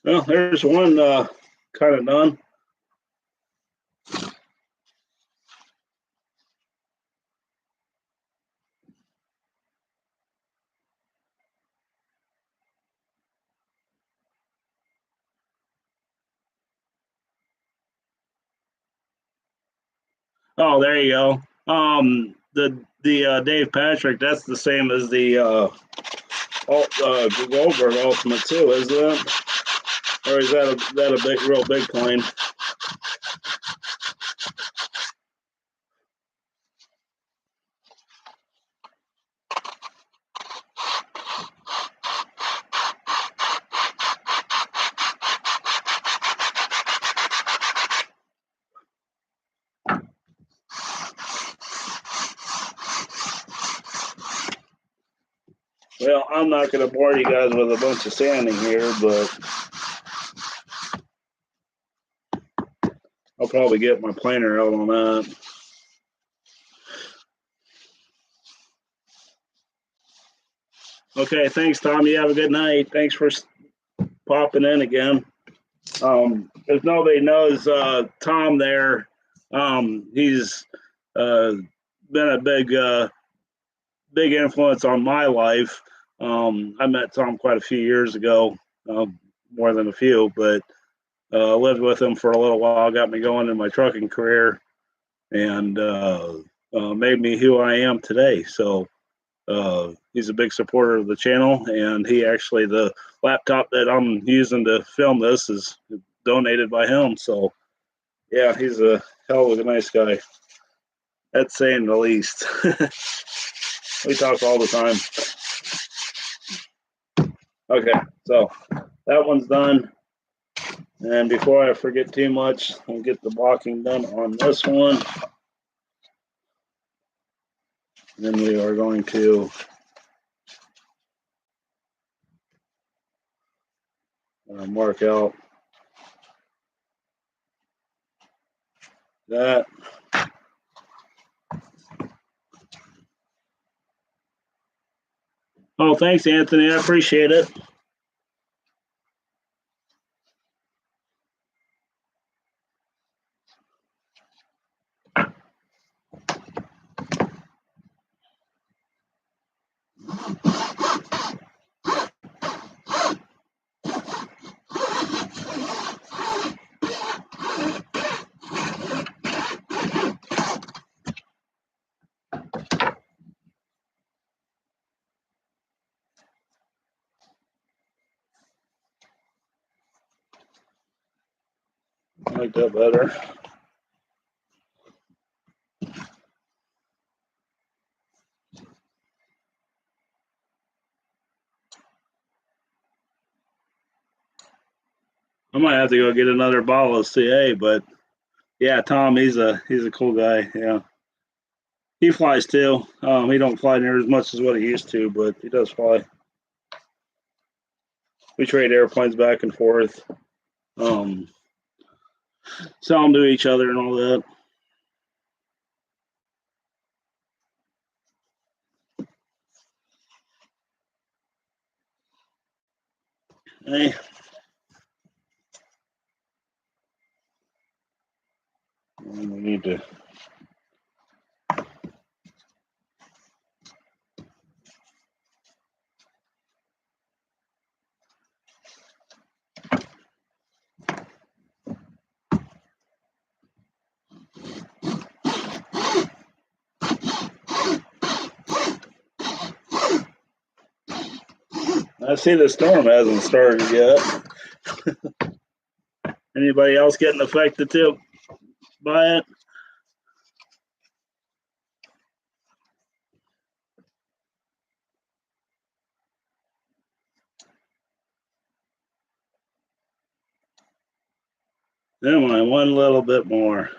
Well, there's one kind of done. Oh, there you go. The Dave Patrick, that's the same as the Goldberg Ultimate too, isn't it? Or is that a real big plane? Well, I'm not going to bore you guys with a bunch of sanding here, but I'll probably get my planer out on that. Okay, thanks, Tom. You have a good night. Thanks for popping in again. If nobody knows Tom there, he's been a big influence on my life. I met Tom quite a few years ago, more than a few, but lived with him for a little while, got me going in my trucking career, and made me who I am today. So he's a big supporter of the channel, and the laptop that I'm using to film this is donated by him. So yeah, he's a hell of a nice guy. That's saying the least. We talk all the time. Okay, so that one's done. And before I forget too much, I'll get the blocking done on this one. And then we are going to mark out that. Oh, thanks, Anthony. I appreciate it. I like that better. I might have to go get another bottle of CA, but yeah, Tom, he's a cool guy. Yeah, he flies too. He don't fly near as much as what he used to, but he does fly. We trade airplanes back and forth, sell them to each other and all that. Hey, we need to. I see the storm hasn't started yet. Anybody else getting affected too by it? Never mind, one little bit more.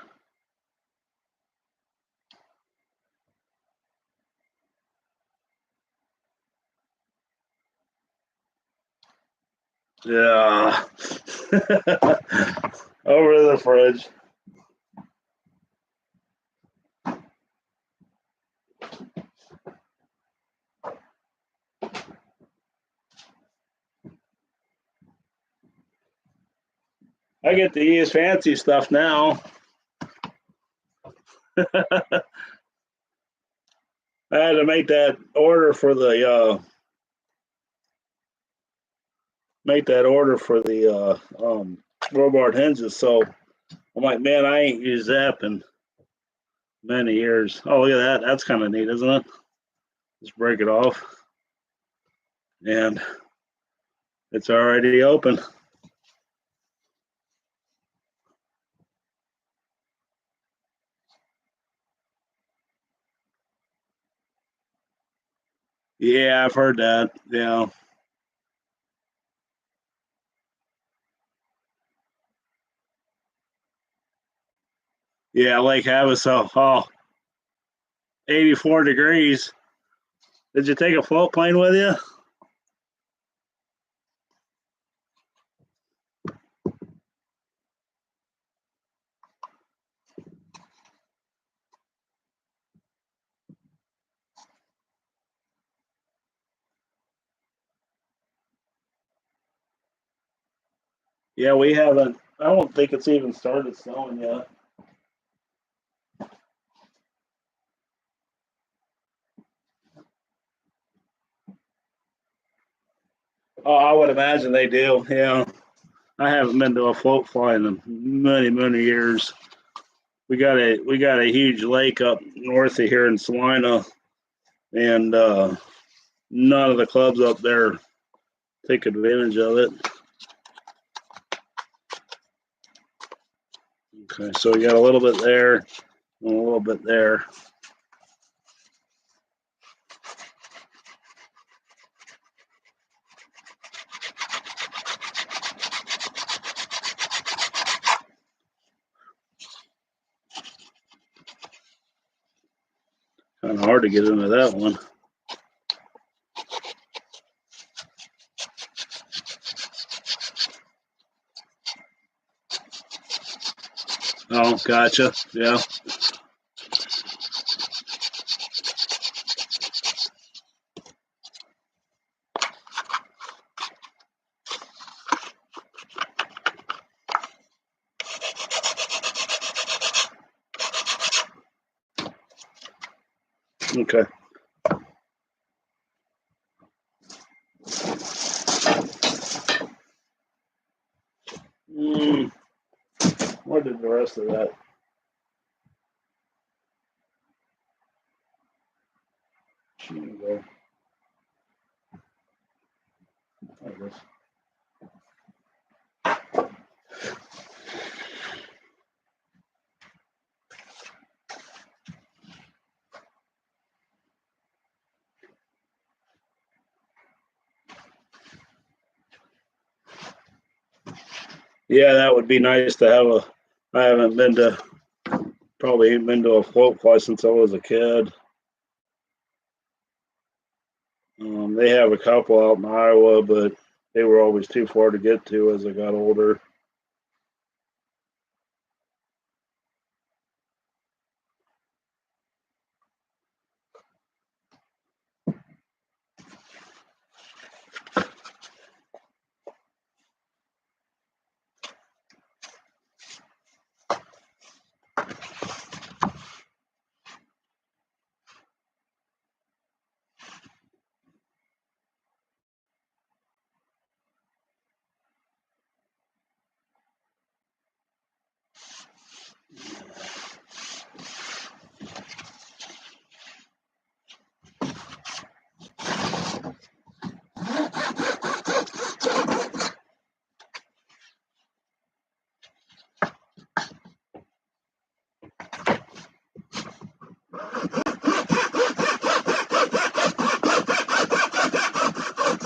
Yeah. Over to the fridge. I get to use fancy stuff now. I had to make that order for the roll bar hinges. So I'm like, man, I ain't used that in many years. Oh, look at that. That's kind of neat, isn't it? Just break it off. And it's already open. Yeah, I've heard that. Yeah. Yeah, Lake Havasu. Oh, 84 degrees. Did you take a float plane with you? Yeah, we haven't. I don't think it's even started snowing yet. Oh, I would imagine they do. Yeah, I haven't been to a float fly in many years. We got a huge lake up north of here in Salina, and none of the clubs up there take advantage of it. Okay, so we got a little bit there and a little bit there. Kind of hard to get into that one. Oh, gotcha. Yeah. Okay. Where did the rest of that? Go? I guess. Yeah, that would be nice to have a. I haven't been to, probably ain't been to a float fly since I was a kid. They have a couple out in Iowa, but they were always too far to get to as I got older.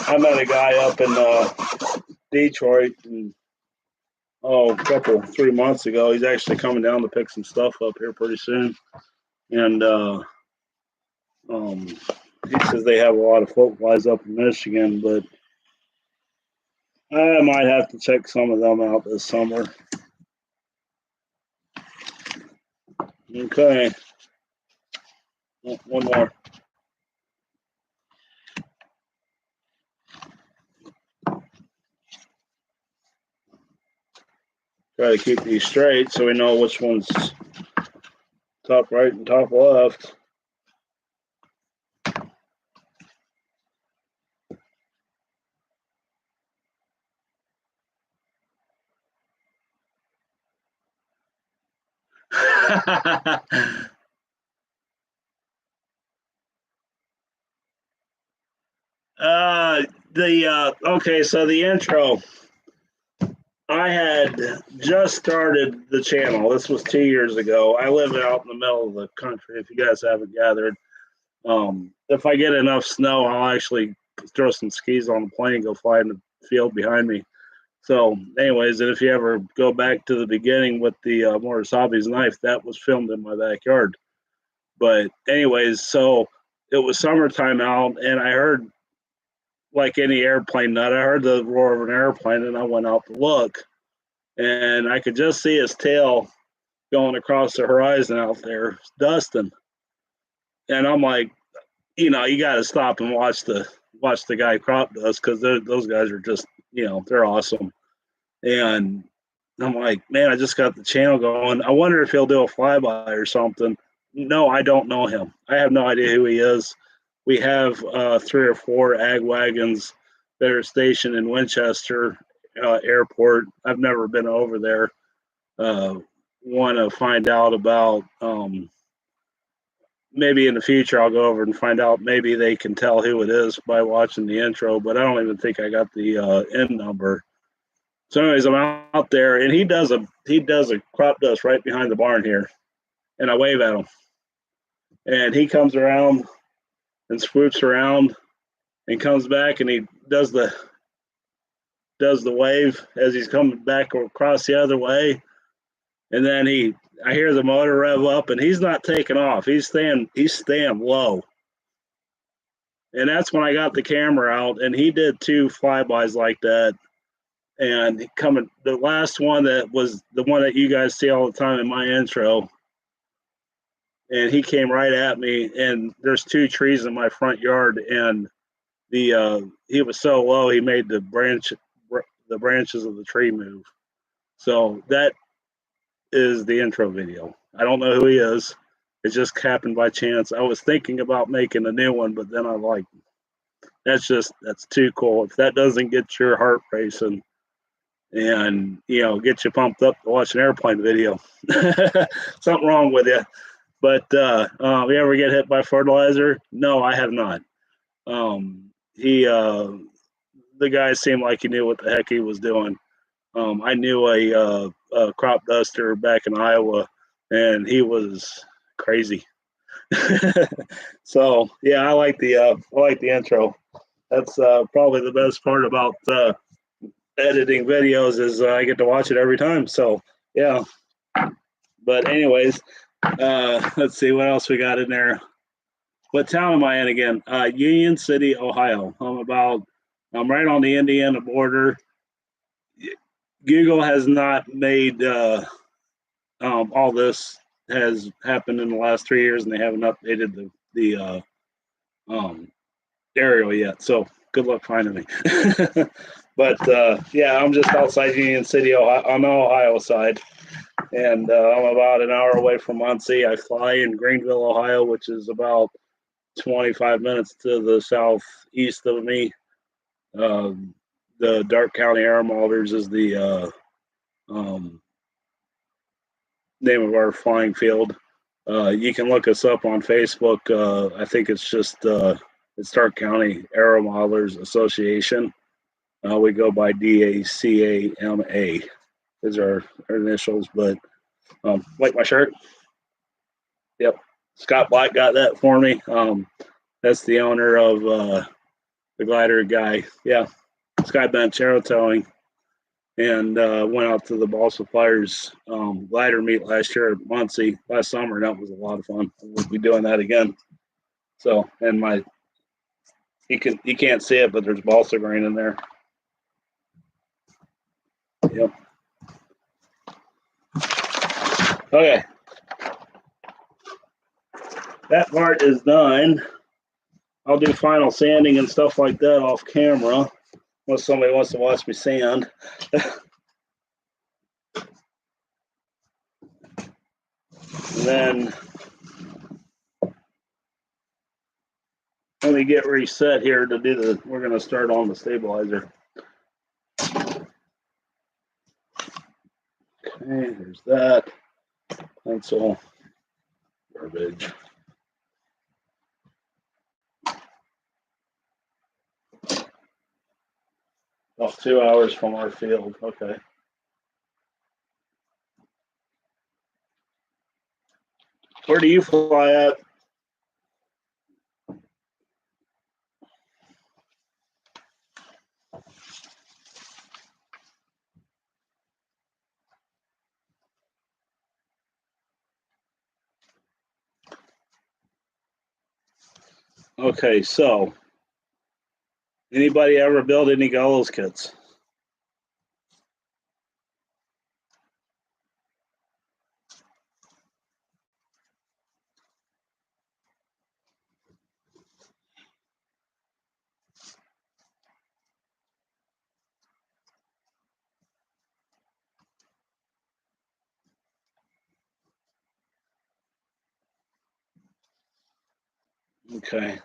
I met a guy up in Detroit, and a couple 3 months ago. He's actually coming down to pick some stuff up here pretty soon, and he says they have a lot of float flies up in Michigan, but I might have to check some of them out this summer. Okay, one more. Try to keep these straight so we know which one's top right and top left. Okay, so the intro. I had just started the channel. This was 2 years ago. I live out in the middle of the country, if you guys haven't gathered. If I get enough snow, I'll actually throw some skis on the plane and go fly in the field behind me. So, anyways, and if you ever go back to the beginning with the Morris Hobbies knife, that was filmed in my backyard. But, anyways, so it was summertime out, and I heard, like any airplane nut, I heard the roar of an airplane, and I went out to look. And I could just see his tail going across the horizon out there, dusting. And I'm like, you got to stop and watch the guy crop dust, because those guys are just, they're awesome. And I'm like, man, I just got the channel going. I wonder if he'll do a flyby or something. No, I don't know him. I have no idea who he is. We have 3 or 4 ag wagons that are stationed in Winchester Airport. I've never been over there. Want to find out about maybe in the future I'll go over and find out. Maybe they can tell who it is by watching the intro, but I don't even think I got the N number. So, anyways, I'm out there, and he does a crop dust right behind the barn here, and I wave at him, and he comes around and swoops around and comes back, and he does the wave as he's coming back across the other way, and then I hear the motor rev up, and he's not taking off. He's staying low. And that's when I got the camera out, and he did 2 flybys like that. And the last one that was the one that you guys see all the time in my intro, and he came right at me, and there's 2 trees in my front yard, and he was so low he made the branches of the tree move. So that is the intro video. I don't know who he is. It just happened by chance. I was thinking about making a new one, but then I like, that's too cool. If that doesn't get your heart racing and get you pumped up to watch an airplane video, something wrong with you. But you ever get hit by fertilizer? No, I have not. The guy seemed like he knew what the heck he was doing. I knew a crop duster back in Iowa, and he was crazy. So yeah, I like the intro. That's probably the best part about editing videos is I get to watch it every time. So yeah. But anyways, let's see what else we got in there. What town am I in again? Union City, Ohio. I'm right on the Indiana border. Google has not made all this has happened in the last 3 years, and they haven't updated the aerial yet. So good luck finding me. But yeah, I'm just outside Union City, Ohio, on the Ohio side, and I'm about an hour away from Muncie. I fly in Greenville, Ohio, which is about 25 minutes to the southeast of me. The Dark County Air Molders is the name of our flying field. You can look us up on Facebook. I think it's just it's Dark County Air Modelers Association. We go by DACAMA is our initials, but like my shirt. Yep, Scott Black got that for me. That's the owner of the glider guy. Yeah, Skybench Aero Towing, and went out to the Balsa Flyers glider meet last year at Muncie last summer. That was a lot of fun. We'll be doing that again. So, and you can't see it, but there's balsa grain in there. Yep. Okay. That part is done. I'll do final sanding and stuff like that off camera unless somebody wants to watch me sand. And then let me get reset here to do we're going to start on the stabilizer. Okay, there's that. Pencil. Garbage. Oh, 2 hours from our field. Okay. Where do you fly at? Okay, so anybody ever build any gallows kits? Okay.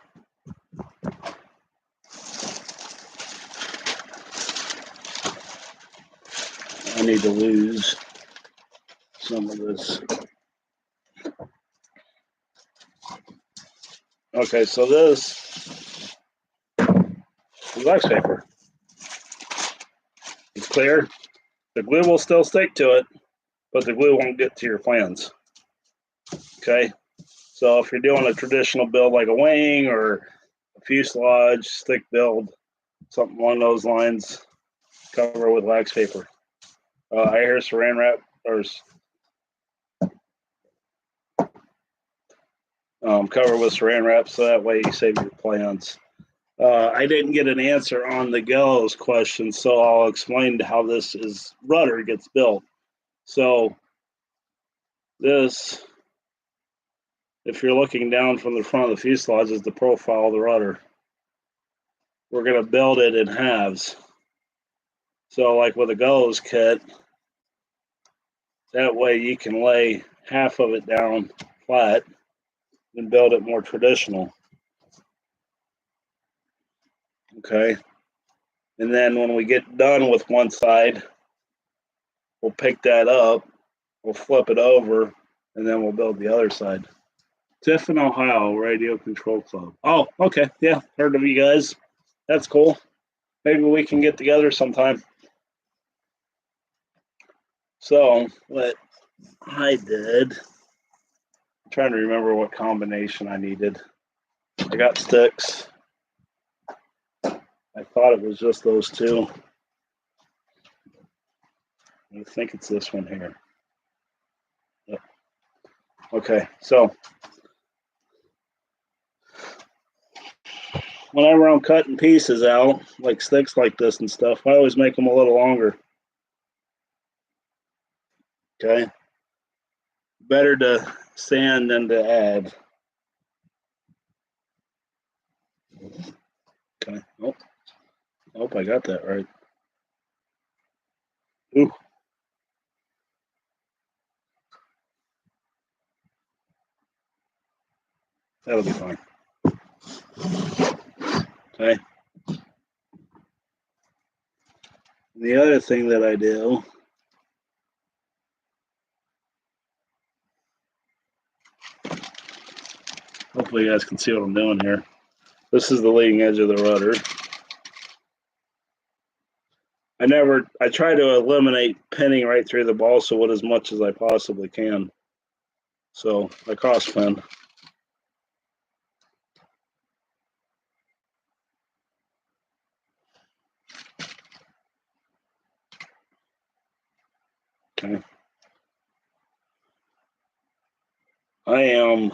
I need to lose some of this. Okay, so this is wax paper. It's clear. The glue will still stick to it, but the glue won't get to your plans. Okay, so if you're doing a traditional build like a wing or a fuselage, stick build, something along those lines, cover with wax paper. I hear saran wrap or cover with saran wrap so that way you save your plans. I didn't get an answer on the gallows question, so I'll explain how this rudder gets built. So this, if you're looking down from the front of the fuselage, is the profile of the rudder. We're going to build it in halves. So like with a gallows kit, that way you can lay half of it down flat and build it more traditional. Okay. And then when we get done with one side, we'll pick that up, we'll flip it over, and then we'll build the other side. Tiffin, Ohio, Radio Control Club. Oh, okay. Yeah, heard of you guys. That's cool. Maybe we can get together sometime. So, what I did, I'm trying to remember what combination I needed. I got sticks. I thought it was just those two. I think it's this one here. Yep. Okay, so whenever I'm cutting pieces out, like sticks like this and stuff, I always make them a little longer. Okay. Better to sand than to add. Okay. Oh, I hope I got that right. Ooh. That'll be fine. Okay. The other thing that I do, hopefully you guys can see what I'm doing here. This is the leading edge of the rudder. I try to eliminate pinning right through the balsa wood as much as I possibly can. So I cross pin. Okay. I am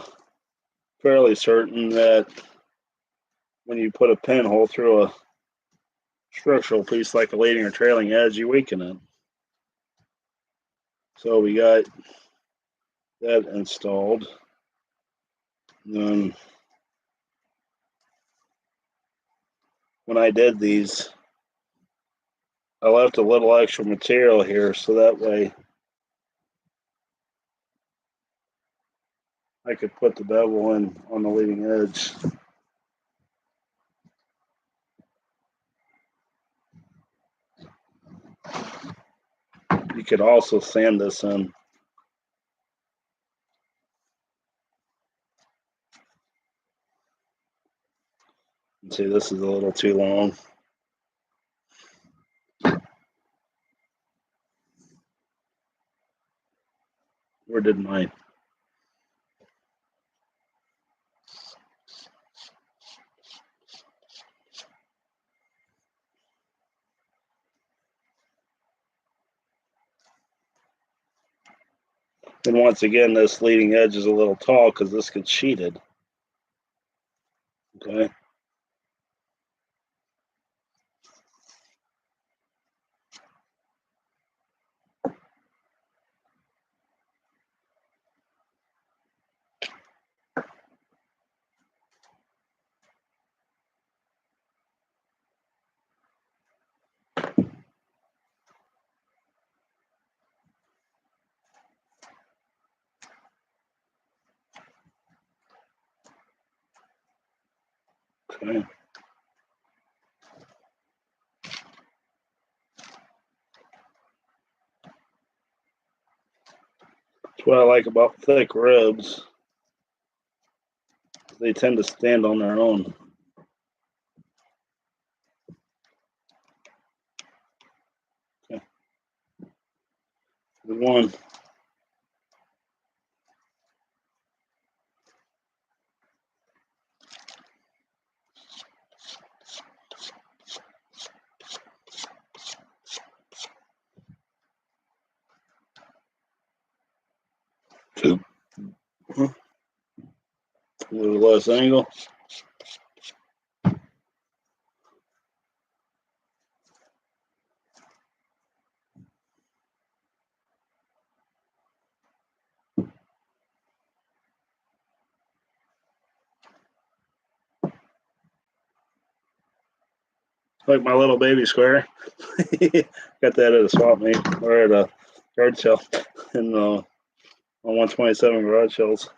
fairly certain that when you put a pinhole through a structural piece like a leading or trailing edge, you weaken it. So we got that installed. Then when I did these, I left a little extra material here so that way I could put the bevel in on the leading edge. You could also sand this in. See, this is a little too long. Where did my and once again, this leading edge is a little tall because this gets sheeted. Okay. Okay. That's what I like about thick ribs. They tend to stand on their own. Okay. Good one. A little less angle. Like my little baby square. Got that at a swap meet or at a yard sale in on 127 garage sales.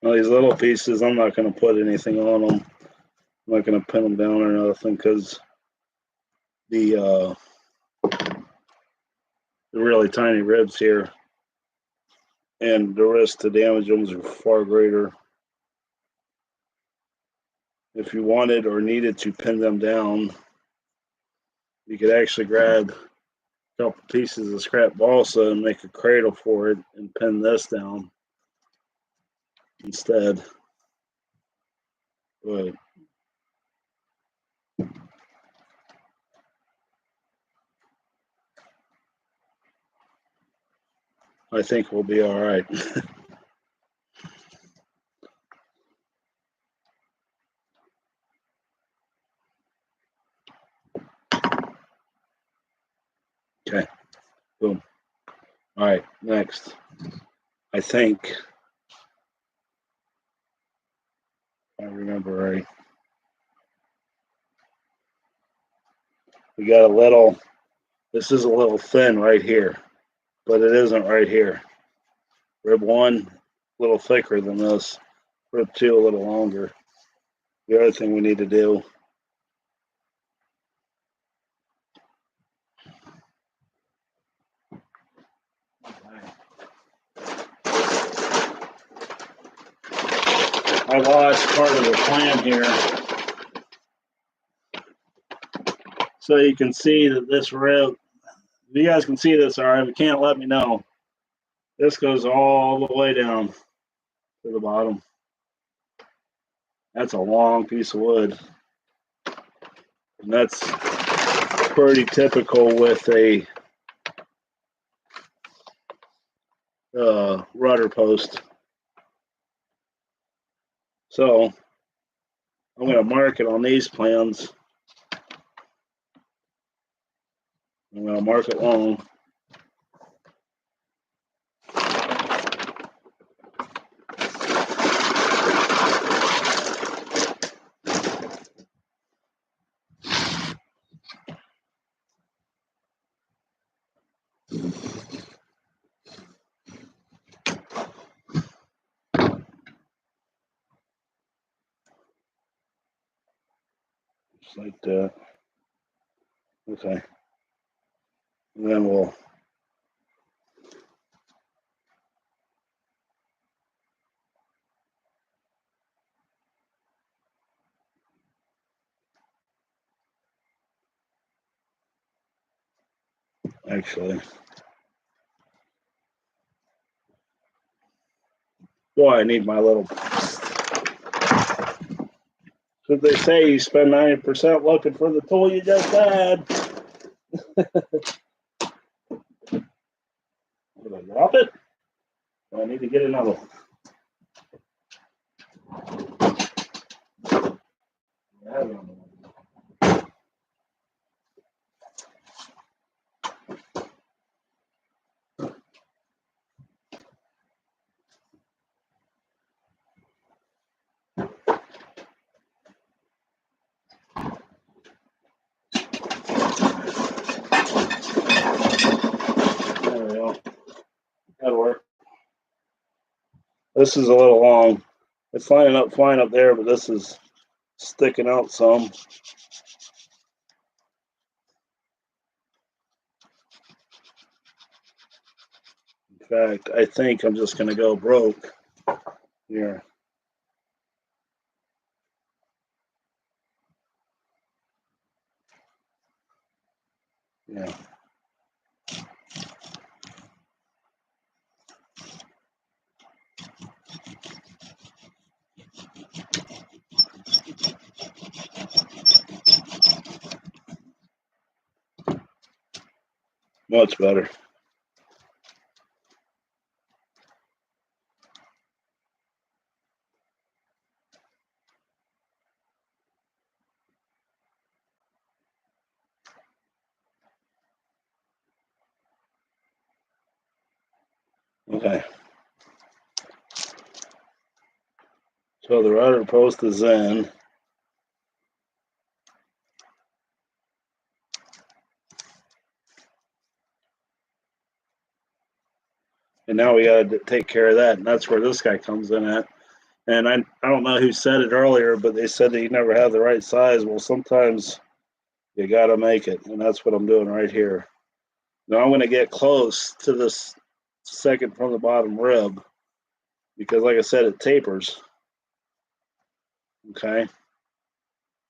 Now these little pieces, I'm not going to put anything on them. I'm not going to pin them down or nothing because the really tiny ribs here and the risk to damage them is far greater. If you wanted or needed to pin them down, you could actually grab a couple pieces of scrap balsa and make a cradle for it and pin this down instead. But I think we'll be all right. Okay, boom. All right, next. I think, I remember right, we got a little, this is a little thin right here, but it isn't right here. Rib 1, a little thicker than this. Rib 2, a little longer. The other thing we need to do, I lost part of the plan here. So you can see that this rib, if you guys can see this, all right, if you can't, let me know. This goes all the way down to the bottom. That's a long piece of wood. And that's pretty typical with a rudder post. So I'm going to mark it on these plans. I'm going to mark it long. Just like that. Okay. And then we'll actually, boy, I need my little, so they say you spend 90% looking for the tool you just had. Did I drop it? I need to get another one. There we go. That'll work. This is a little long. It's lining up fine up there, but this is sticking out some. In fact, I think I'm just going to go broke here. Yeah. Much better. Okay. So the rudder post is in. And now we got to take care of that. And that's where this guy comes in at. And I don't know who said it earlier, but they said that you never have the right size. Well, sometimes you got to make it. And that's what I'm doing right here. Now I'm going to get close to this second from the bottom rib because, like I said, it tapers. Okay.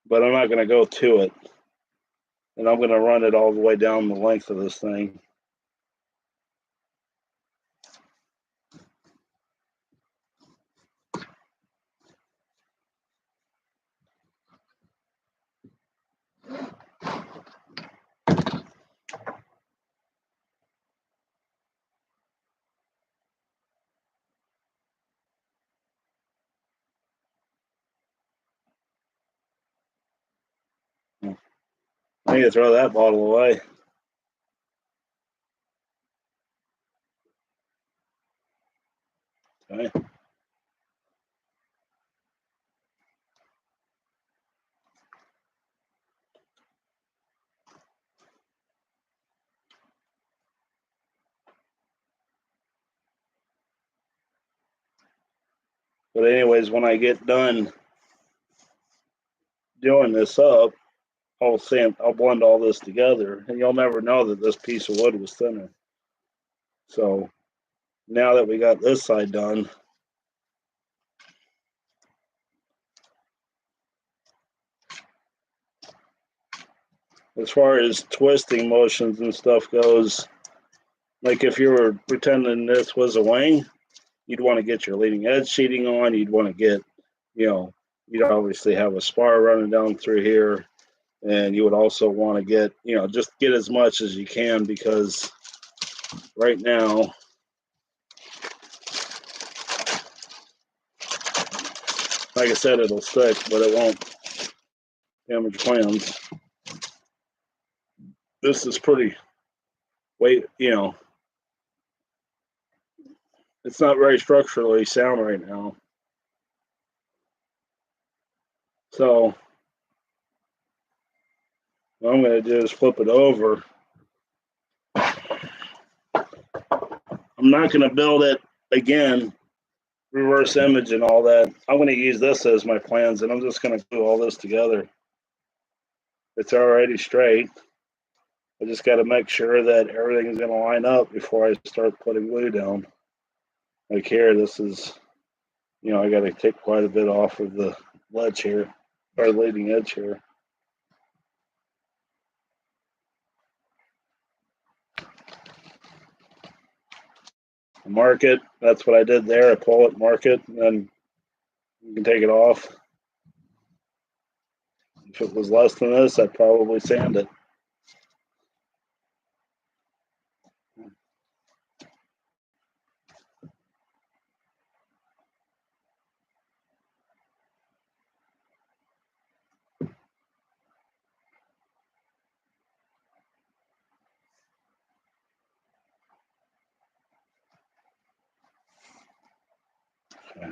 But I'm not going to go to it. And I'm going to run it all the way down the length of this thing. I need to throw that bottle away. Okay. But anyways, when I get done doing this up, I'll blend all this together, and you'll never know that this piece of wood was thinner. So now that we got this side done, as far as twisting motions and stuff goes, like if you were pretending this was a wing, you'd want to get your leading edge sheeting on. You'd want to get, you'd obviously have a spar running down through here. And you would also want to get, just get as much as you can, because right now, like I said, it'll stick, but it won't damage plans. This is pretty, it's not very structurally sound right now. So what I'm going to do is flip it over. I'm not going to build it again, reverse image and all that. I'm going to use this as my plans, and I'm just going to do all this together. It's already straight. I just got to make sure that everything is going to line up before I start putting glue down. Like here, this is, I got to take quite a bit off of the ledge here, or leading edge here. Mark it. That's what I did there. I pull it, mark it, and then you can take it off. If it was less than this, I'd probably sand it. Okay.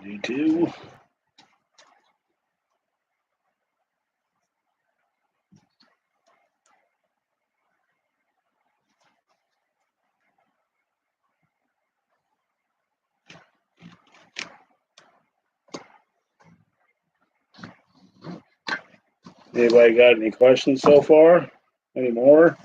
D2. Anybody got any questions so far? Any more?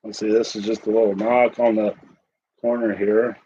Let's see, this is just a little knock on the corner here.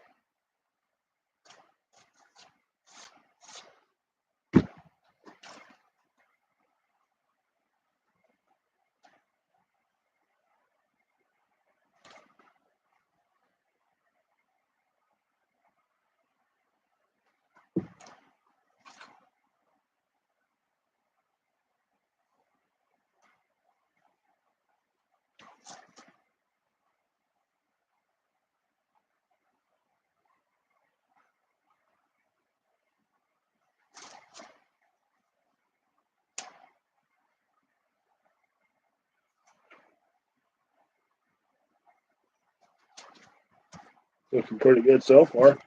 Looking pretty good so far.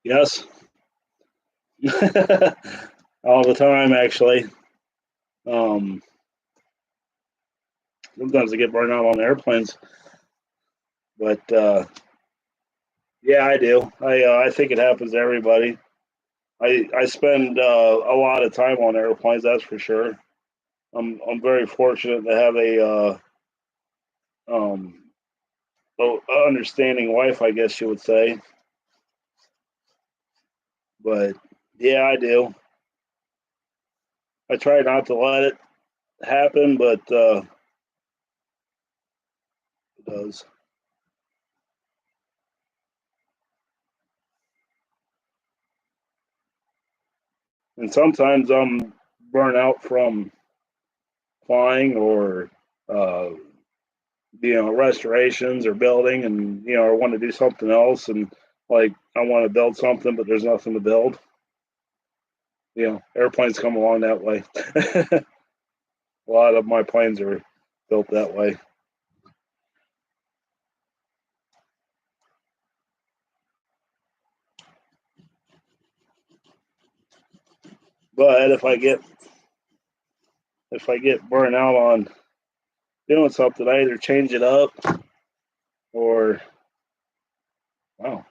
Yes. All the time, actually. Sometimes I get burned out on airplanes, but yeah, I do. I think it happens to everybody. I spend a lot of time on airplanes. That's for sure. I'm very fortunate to have um, a understanding wife, I guess you would say. But yeah, I do. I try not to let it happen, but it does. And sometimes I'm burnt out from flying or uh, restorations or building, and I want to do something else, and like I want to build something, but there's nothing to build. Airplanes come along that way. A lot of my planes are built that way. But if I get burnt out on doing something, I either change it up or wow,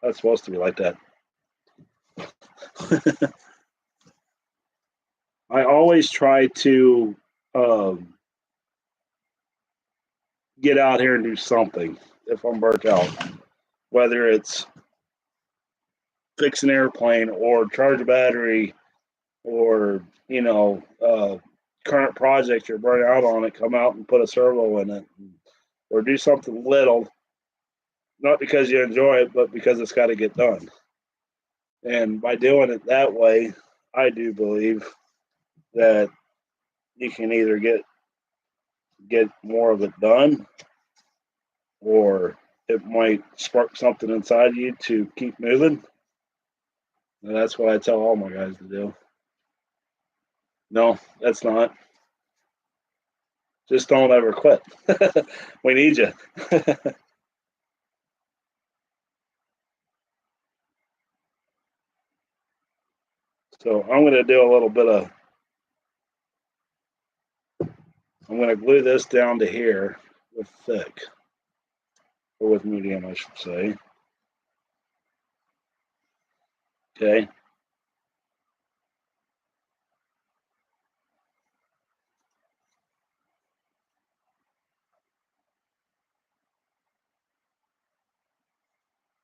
that's supposed to be like that. I always try to get out here and do something if I'm burnt out. whether it's fix an airplane or charge a battery or, current project you're burning out on it, come out and put a servo in it or do something little, not because you enjoy it, but because it's got to get done. And by doing it that way, I do believe that you can either get more of it done, or it might spark something inside you to keep moving. And that's what I tell all my guys to do. No, that's not. Just don't ever quit. We need you. So I'm going to do a little bit of, I'm going to glue this down to here with thick, or with medium, I should say. Okay.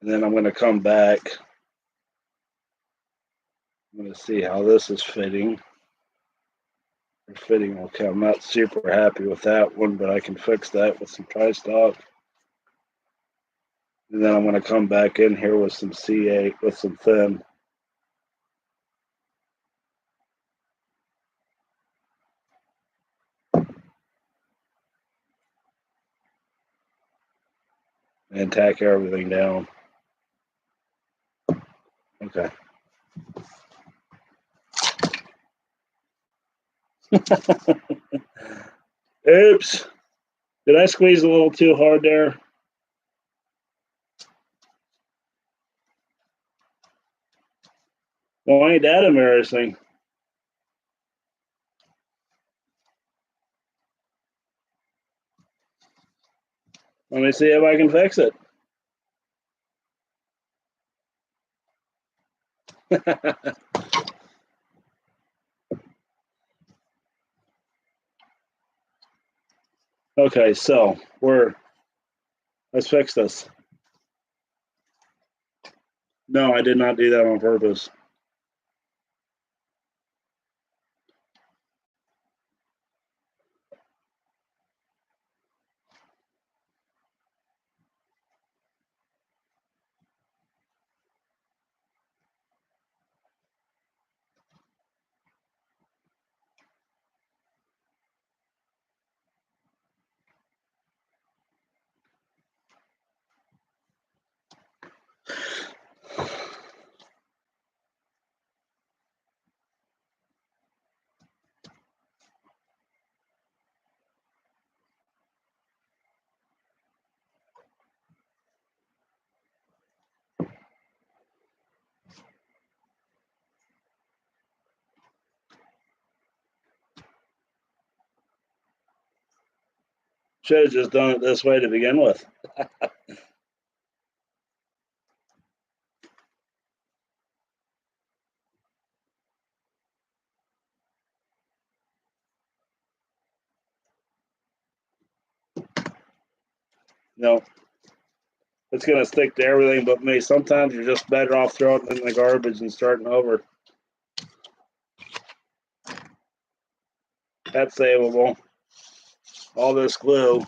And then I'm going to come back. I'm going to see how this is fitting. Fitting okay. I'm not super happy with that one, but I can fix that with some tri-stock. And then I'm going to come back in here with some C8 with some thin. And tack everything down. Okay. Oops. Did I squeeze a little too hard there? Well, ain't that embarrassing? Let me see if I can fix it. Okay, so let's fix this. No, I did not do that on purpose. Should have just done it this way to begin with. No, it's going to stick to everything but me. Sometimes you're just better off throwing it in the garbage and starting over. That's savable. All this glue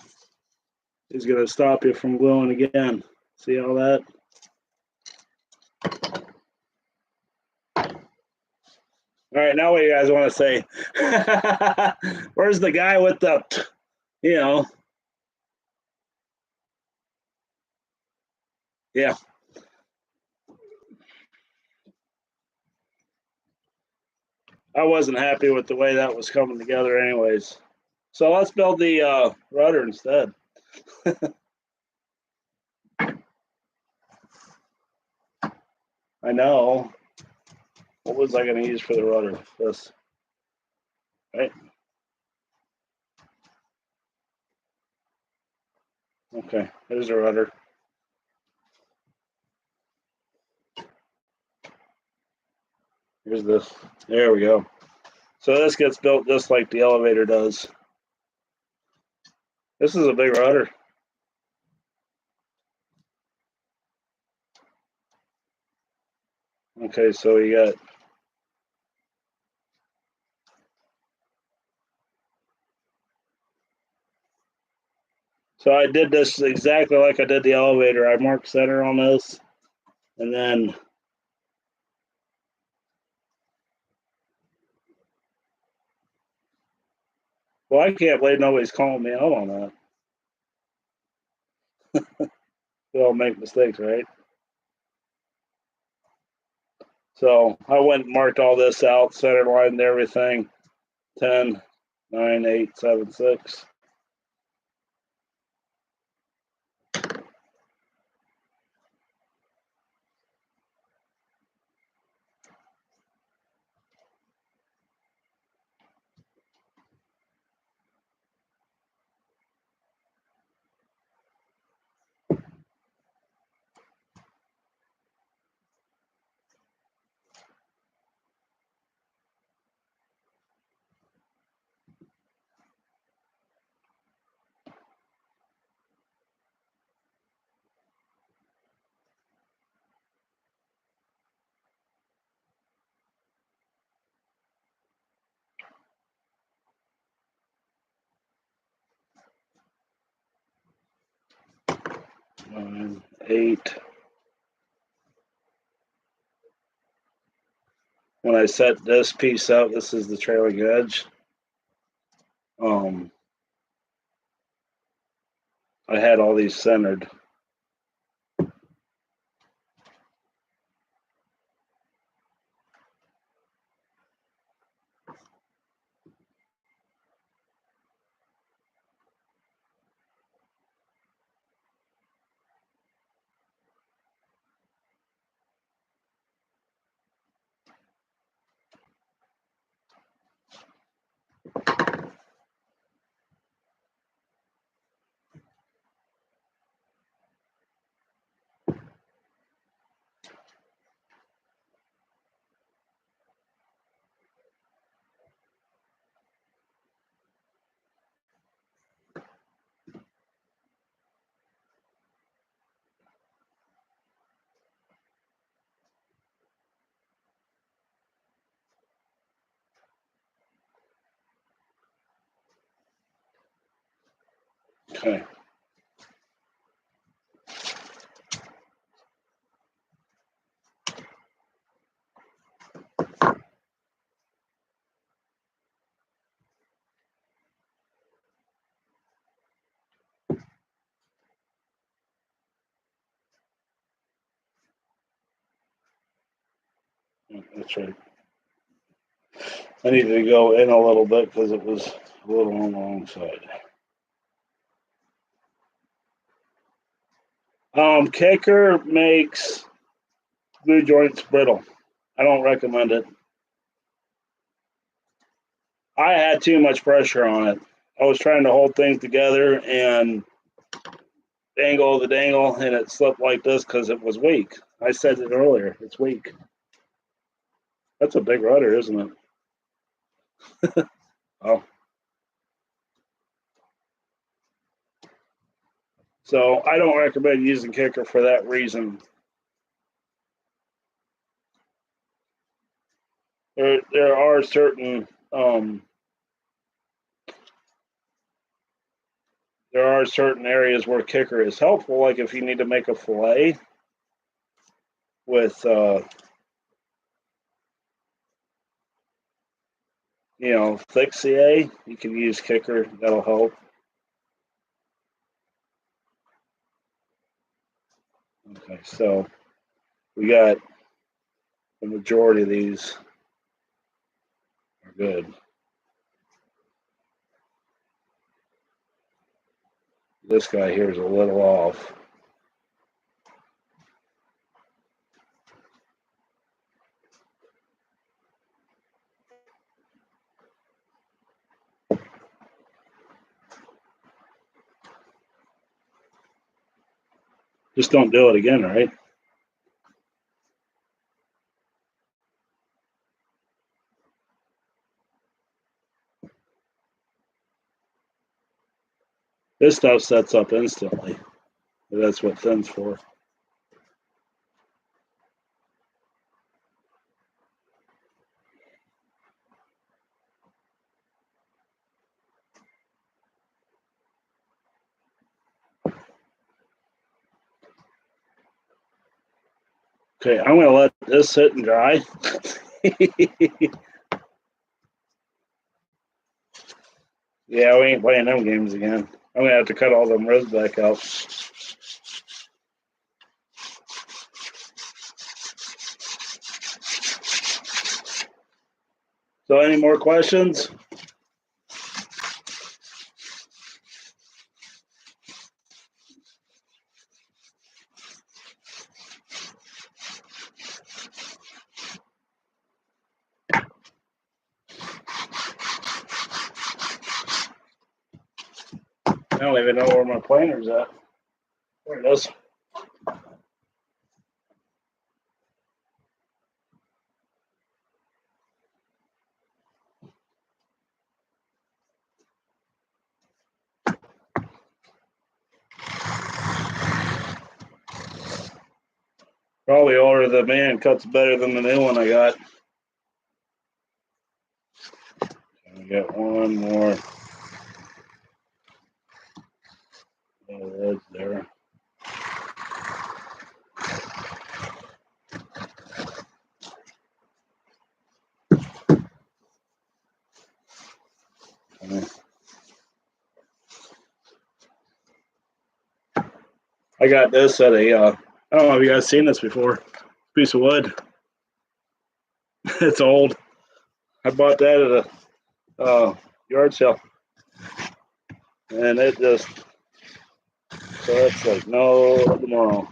is going to stop you from gluing again. See all that? All right, now what do you guys want to say? Where's the guy with the, Yeah. I wasn't happy with the way that was coming together anyways. So let's build the rudder instead. I know. What was I going to use for the rudder? This. Right? Okay, there's the rudder. Here's this. There we go. So this gets built just like the elevator does. This is a big rudder. Okay, so we got so I did this exactly like I did the elevator. I marked center on this, and then well, I can't believe nobody's calling me out on that. We all make mistakes, right? So I went and marked all this out, center line and everything. 10, 9, 8, 7, 6. Nine, 8. When I set this piece up, this is the trailing edge. I had all these centered. Okay. That's right. I needed to go in a little bit because it was a little on the wrong side. Kicker makes glue joints brittle. I don't recommend it. I had too much pressure on it. I was trying to hold things together and dangle the dangle, and it slipped like this because it was weak. I said it earlier. It's weak. That's a big rudder, isn't it? Oh. So I don't recommend using kicker for that reason. There are certain areas where kicker is helpful, like if you need to make a fillet with thick CA, you can use kicker. That'll help. Okay, so we got the majority of these are good. This guy here is a little off. Just don't do it again, right? This stuff sets up instantly. That's what thin's for. Okay, I'm going to let this sit and dry. Yeah, we ain't playing them games again. I'm going to have to cut all them ribs back out. So any more questions? I don't even know where my planer's at. There it is. Probably older than me and cuts better than the new one I got. I got one more. Oh, that's there. I got this at a, I don't know if you guys seen this before. Piece of wood. It's old. I bought that at a yard sale. And it just, so it's like no tomorrow.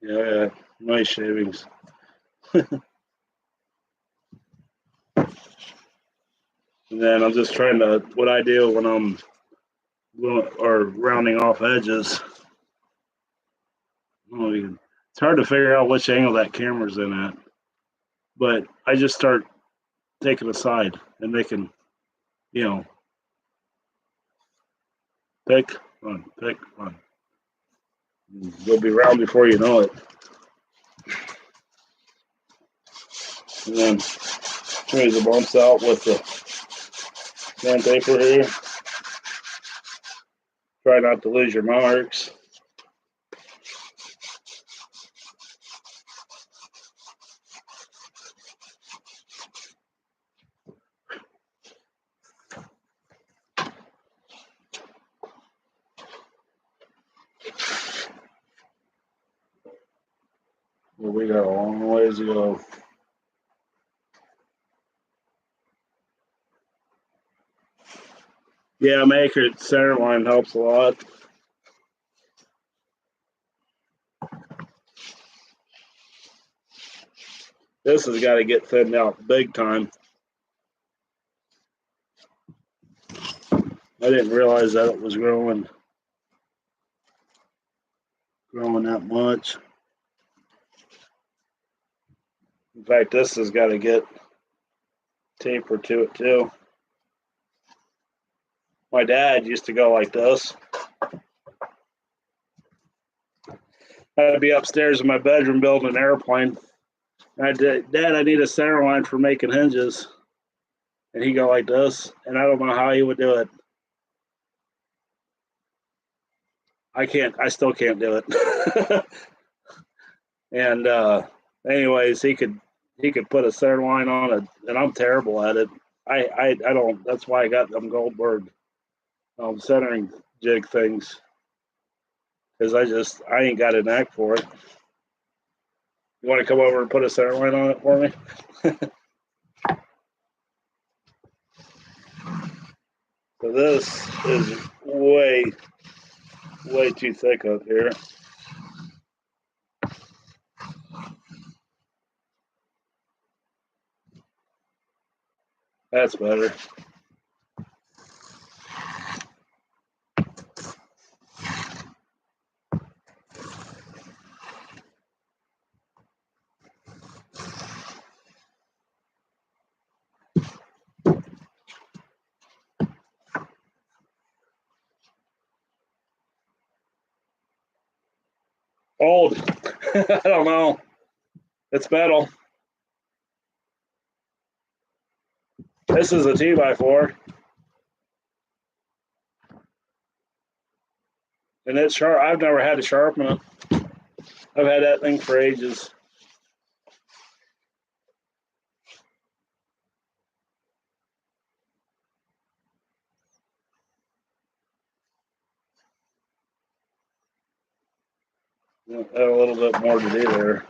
Yeah, nice shavings. And then I'm just trying to, what I do when I'm rounding off edges. It's hard to figure out which angle that camera's in at. But I just start taking a side and making, pick one. You'll be round before you know it. And then smooth the bumps out with the sandpaper here. Try not to lose your marks. Well, we got a long ways to go. Yeah, maker center line helps a lot. This has got to get thinned out big time. I didn't realize that it was growing that much. In fact, this has got to get taper to it too. My dad used to go like this. I'd be upstairs in my bedroom building an airplane. I'd say, Dad, I need a center line for making hinges. And he'd go like this, and I don't know how he would do it. I still can't do it. And anyways, he could put a center line on it, and I'm terrible at it. I don't. That's why I got them Goldberg centering jig things, because I ain't got a knack for it. You want to come over and put a center line on it for me? So this is way too thick up here. That's better. Old. I don't know. It's metal. This is a 2x4. And it's sharp. I've never had to sharpen it. I've had that thing for ages. Got a little bit more to do there.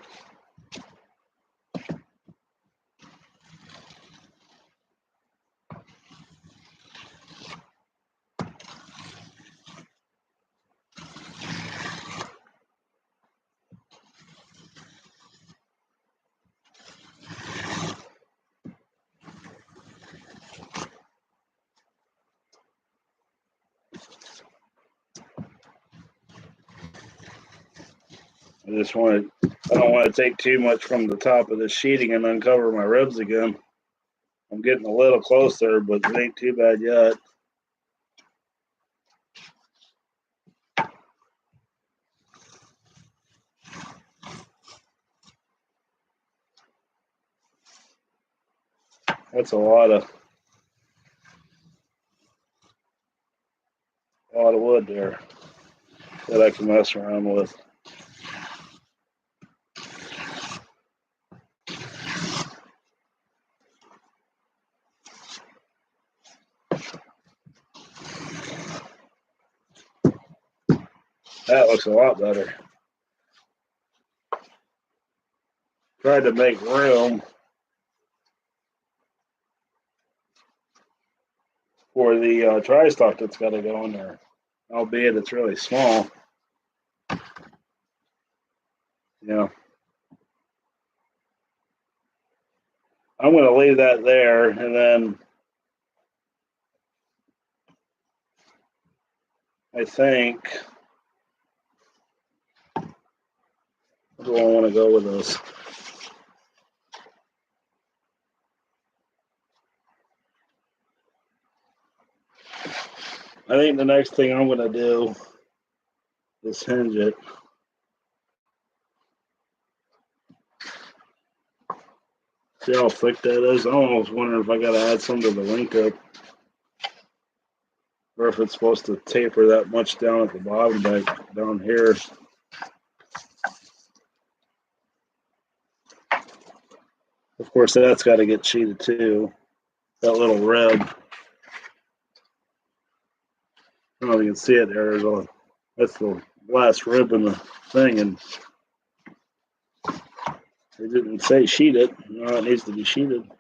I don't want to take too much from the top of the sheeting and uncover my ribs again. I'm getting a little closer, but it ain't too bad yet. That's a lot of wood there that I can mess around with. That looks a lot better. Tried to make room for the tri-stock that's got to go in there, albeit it's really small. Yeah. I'm going to leave that there, and then I think, where do I want to go with this? I think the next thing I'm going to do is hinge it. See how thick that is? I almost wonder if I got to add some to the link up, or if it's supposed to taper that much down at the bottom back down here. Of course, that's got to get sheeted too. That little rib. I don't know if you can see it there. That's the last rib in the thing, and it didn't say sheet it. No, it needs to be sheeted.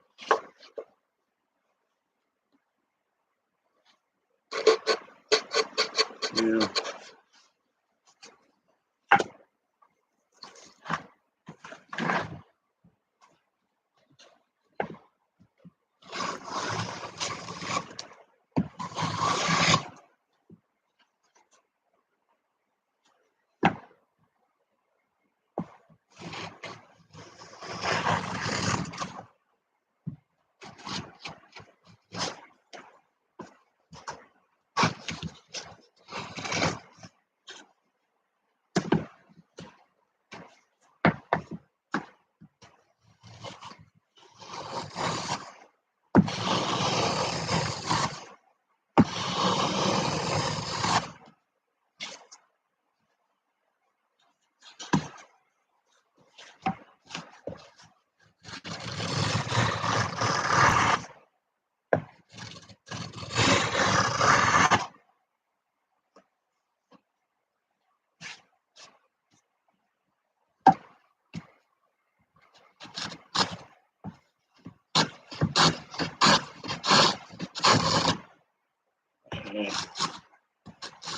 Yeah.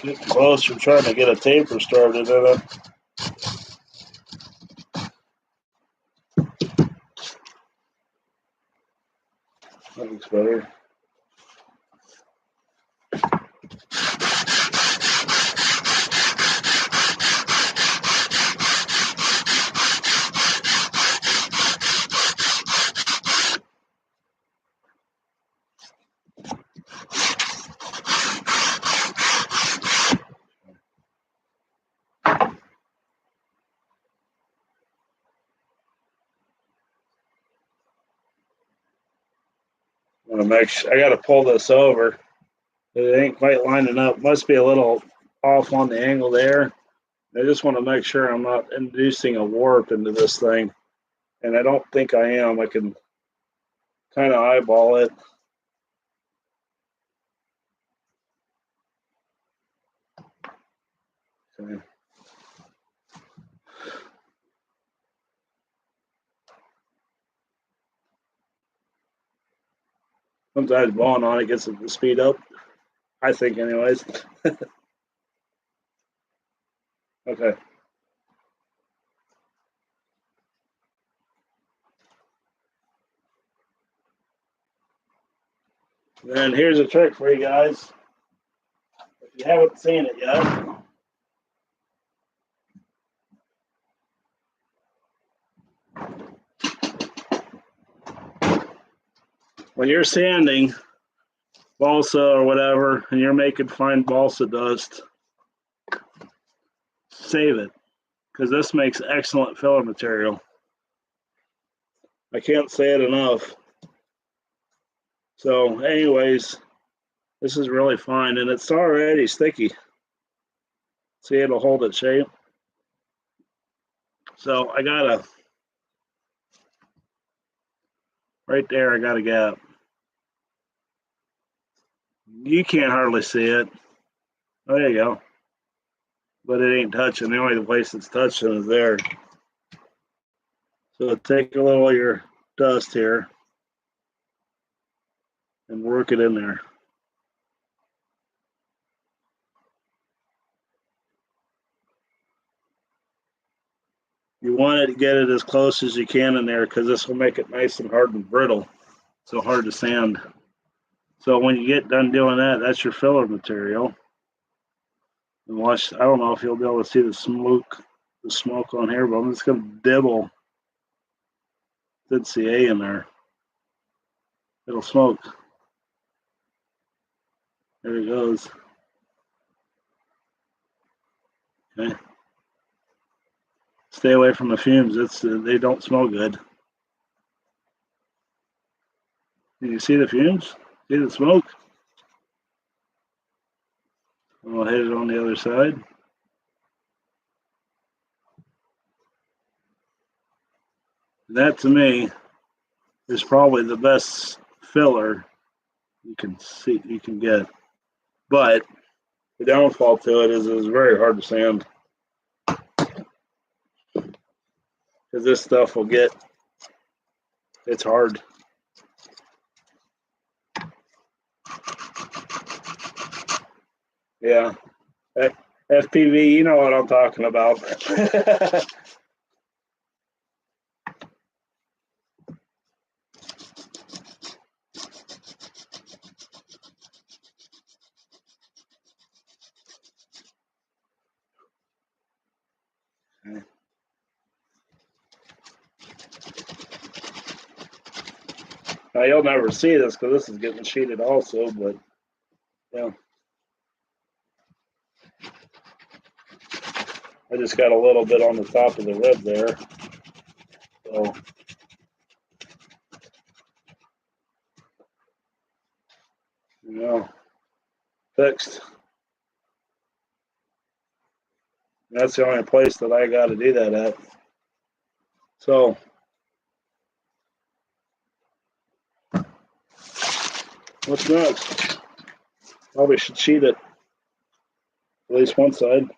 Getting close. We're trying to get a taper started in it. That looks better. I want to make sure, I got to pull this over. It ain't quite lining up. Must be a little off on the angle there. I just want to make sure I'm not inducing a warp into this thing. And I don't think I am. I can kind of eyeball it. Okay. Sometimes blowing on it gets it to speed up. I think anyways. Okay. Then here's a trick for you guys. If you haven't seen it yet, when you're sanding balsa or whatever, and you're making fine balsa dust, save it, because this makes excellent filler material. I can't say it enough. So anyways, this is really fine, and it's already sticky. See, it'll hold its shape. So I got a, right there, I got a gap. You can't hardly see it. Oh, there you go. But it ain't touching. The only place it's touching is there. So take a little of your dust here and work it in there. You want to get it as close as you can in there because this will make it nice and hard and brittle. So hard to sand. So when you get done doing that, that's your filler material. And watch, I don't know if you'll be able to see the smoke on here, but I'm just going to dibble ZCA in there. It'll smoke. There it goes. Okay. Stay away from the fumes. They don't smell good. Can you see the fumes? See the smoke? I'll hit it on the other side. That to me is probably the best filler you can get. But the downfall to it is it's very hard to sand. Because this stuff will get, it's hard. Yeah. FPV, you know what I'm talking about. Now you'll never see this because this is getting sheeted also, but yeah. I just got a little bit on the top of the rib there. So fixed. That's the only place that I got to do that at. So what's next? Probably should sheet it, at least one side.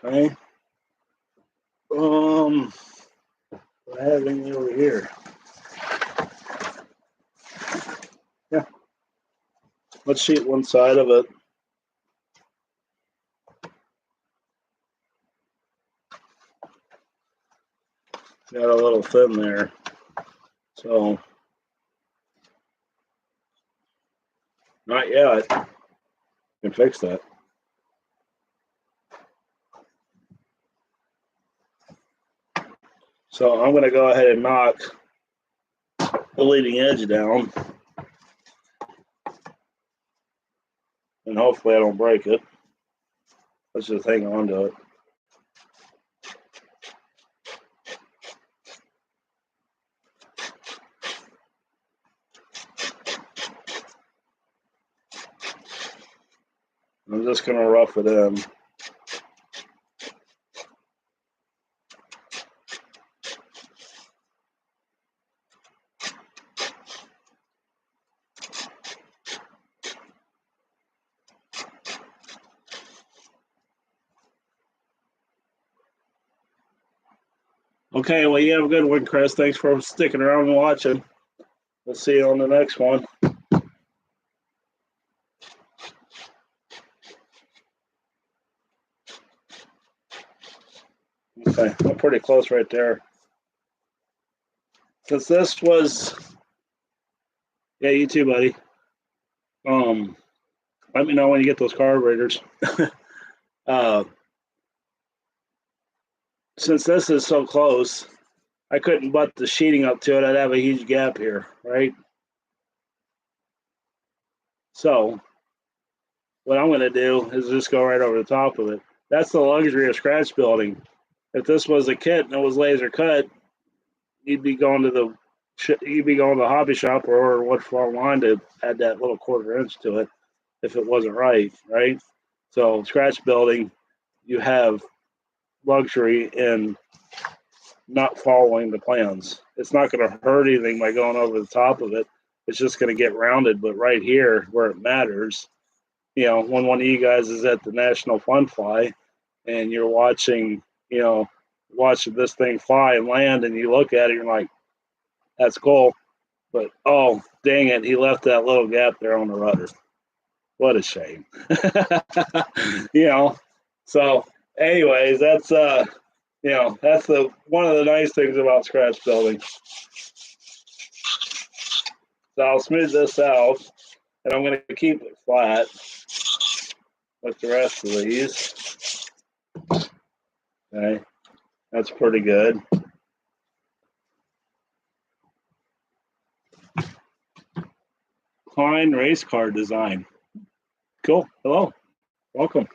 Okay. I have any over here. Let's sheet one side of it. Got a little thin there. So, not yet. Can fix that. So I'm going to go ahead and knock the leading edge down. And hopefully I don't break it. Let's just hang on to it. I'm just going to rough it in. Okay, well, you have a good one, Chris. Thanks for sticking around and watching. We'll see you on the next one. Okay, I'm pretty close right there. Because this was, yeah, you too, buddy. Let me know when you get those carburetors. Since this is so close, I couldn't butt the sheeting up to it. I'd have a huge gap here, right? So what I'm going to do is just go right over the top of it. That's the luxury of scratch building. If this was a kit and it was laser cut, you'd be going to the hobby shop or what farm line to add that little 1/4 inch to it if it wasn't right. So scratch building, you have luxury in not following the plans. It's not going to hurt anything by going over the top of it. It's just going to get rounded. But right here, where it matters, when one of you guys is at the National Fun Fly and you're watching this thing fly and land, and you look at it, you're like, that's cool. But, oh, dang it, he left that little gap there on the rudder. What a shame. So anyways, that's that's one of the nice things about scratch building. So I'll smooth this out, and I'm going to keep it flat with the rest of these. Okay, that's pretty good. Klein race car design. Cool. Hello. Welcome.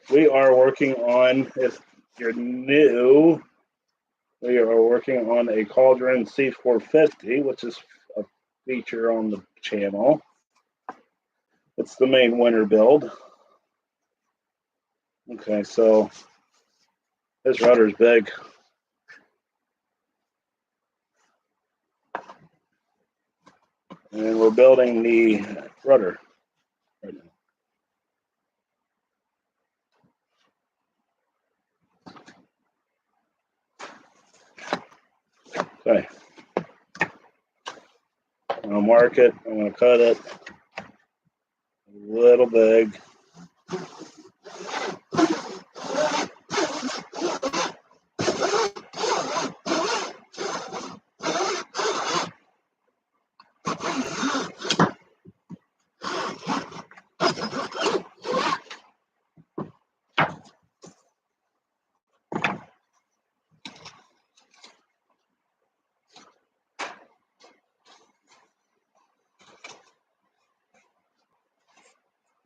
We are working on, if you're new, we are working on a Caudron C450, which is a feature on the channel. It's the main winter build. Okay, so this rudder's big. And we're building the rudder right now. Okay. I'm going to mark it. I'm going to cut it a little big.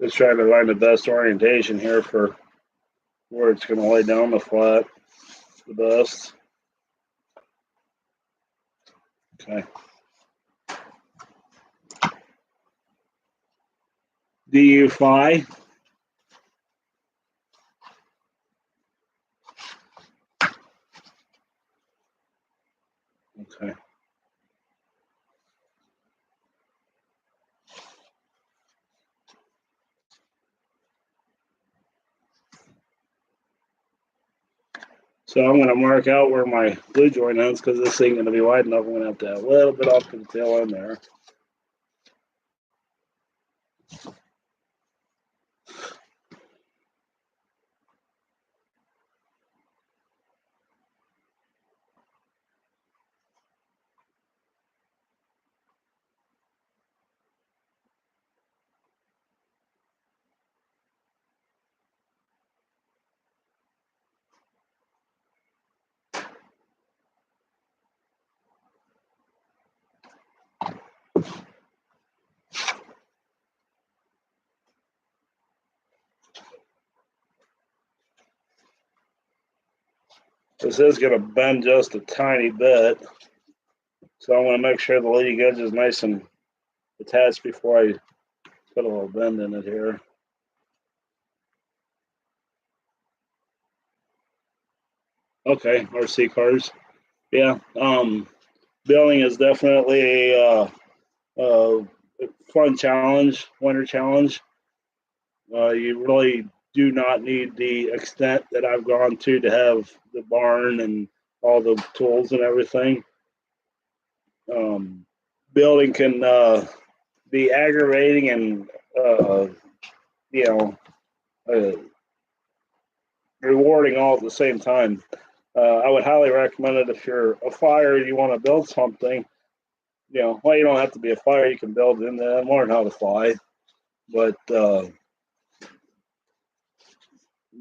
Just trying to find the best orientation here for where it's going to lay down the flat the best. Okay. Do you fly? Okay. So I'm going to mark out where my glue joint ends because this thing going to be wide enough. I'm going to have to add a little bit off to the tail end there. This is going to bend just a tiny bit. So I want to make sure the leading edge is nice and attached before I put a little bend in it here. Okay, RC cars. Yeah, building is definitely a fun challenge, winter challenge. You really do not need the extent that I've gone to have the barn and all the tools and everything. Building can be aggravating and you know uh, rewarding all at the same time. I would highly recommend it if you're a flyer and you want to build something. Well, you don't have to be a flyer. You can build in there and learn how to fly. But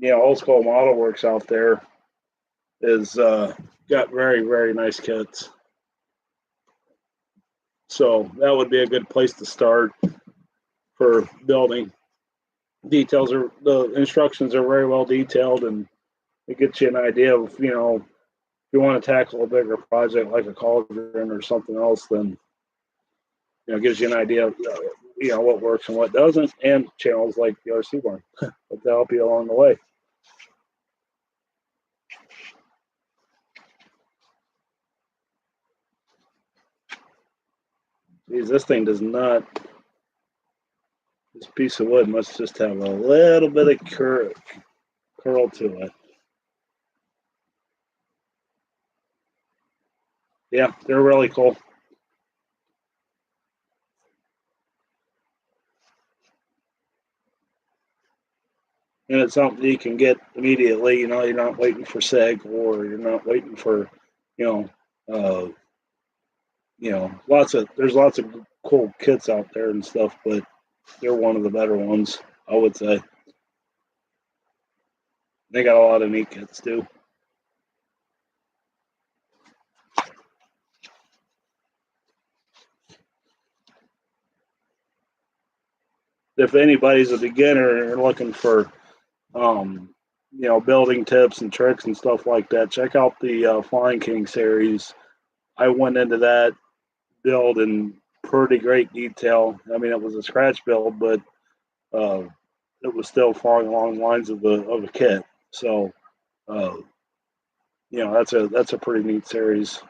Old School Model Works out there is got very, very nice kits. So that would be a good place to start for building. The instructions are very well detailed, and it gets you an idea of, if you want to tackle a bigger project like a Caudron or something else, then, it gives you an idea of, what works and what doesn't, and channels like the RC Barn that help you along the way. Geez, this thing does not, this piece of wood must just have a little bit of curl to it. Yeah, they're really cool. And it's something you can get immediately. You're not waiting for SEG, or you're not waiting for, there's lots of cool kits out there and stuff, but they're one of the better ones, I would say. They got a lot of neat kits too. If anybody's a beginner and looking for, building tips and tricks and stuff like that, check out the Flying King series. I went into that build in pretty great detail. I mean, it was a scratch build, but it was still following along the lines of the kit. So, that's a pretty neat series,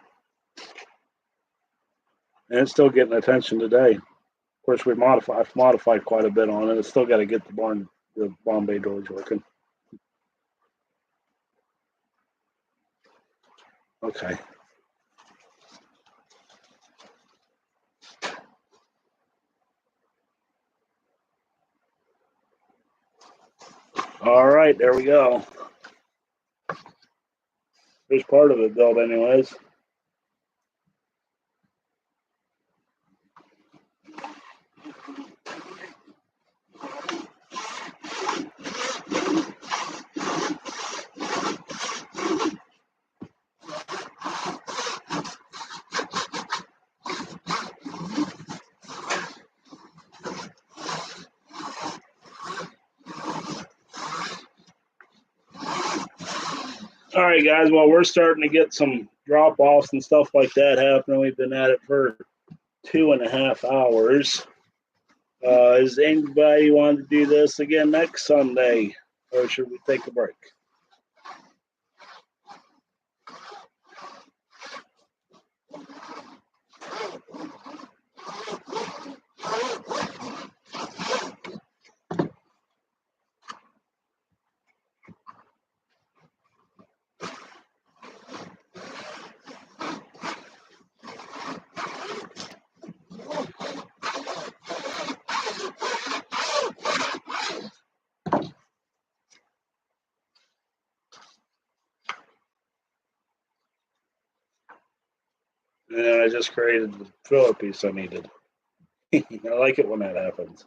and it's still getting attention today. Of course, I've modified quite a bit on it. It's still got to get the Bombay doors working. Okay. All right, there we go. There's part of it built anyways. All right, guys. Well, we're starting to get some drop-offs and stuff like that happening. We've been at it for 2.5 hours. Is anybody want to do this again next Sunday, or should we take a break? And then I just created the filler piece I needed. I like it when that happens.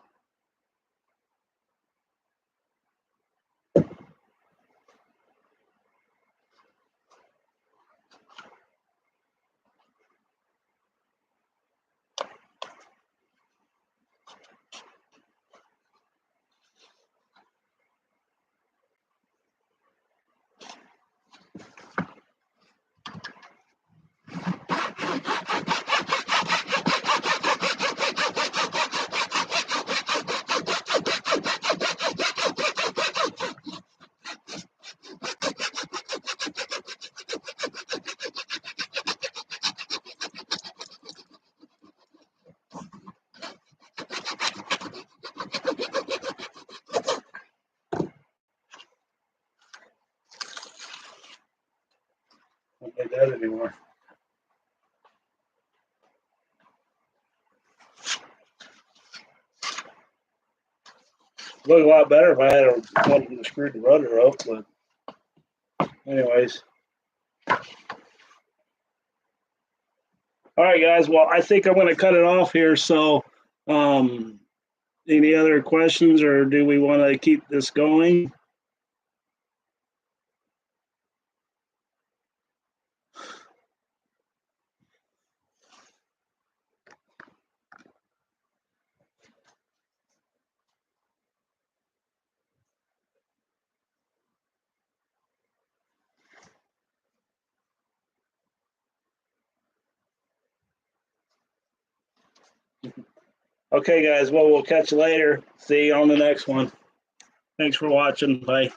Don't like that anymore. Look a lot better if I had a one that screwed the rudder up, but anyways. All right, guys. Well, I think I'm going to cut it off here. So, any other questions, or do we want to keep this going? Okay, guys. Well, we'll catch you later. See you on the next one. Thanks for watching. Bye.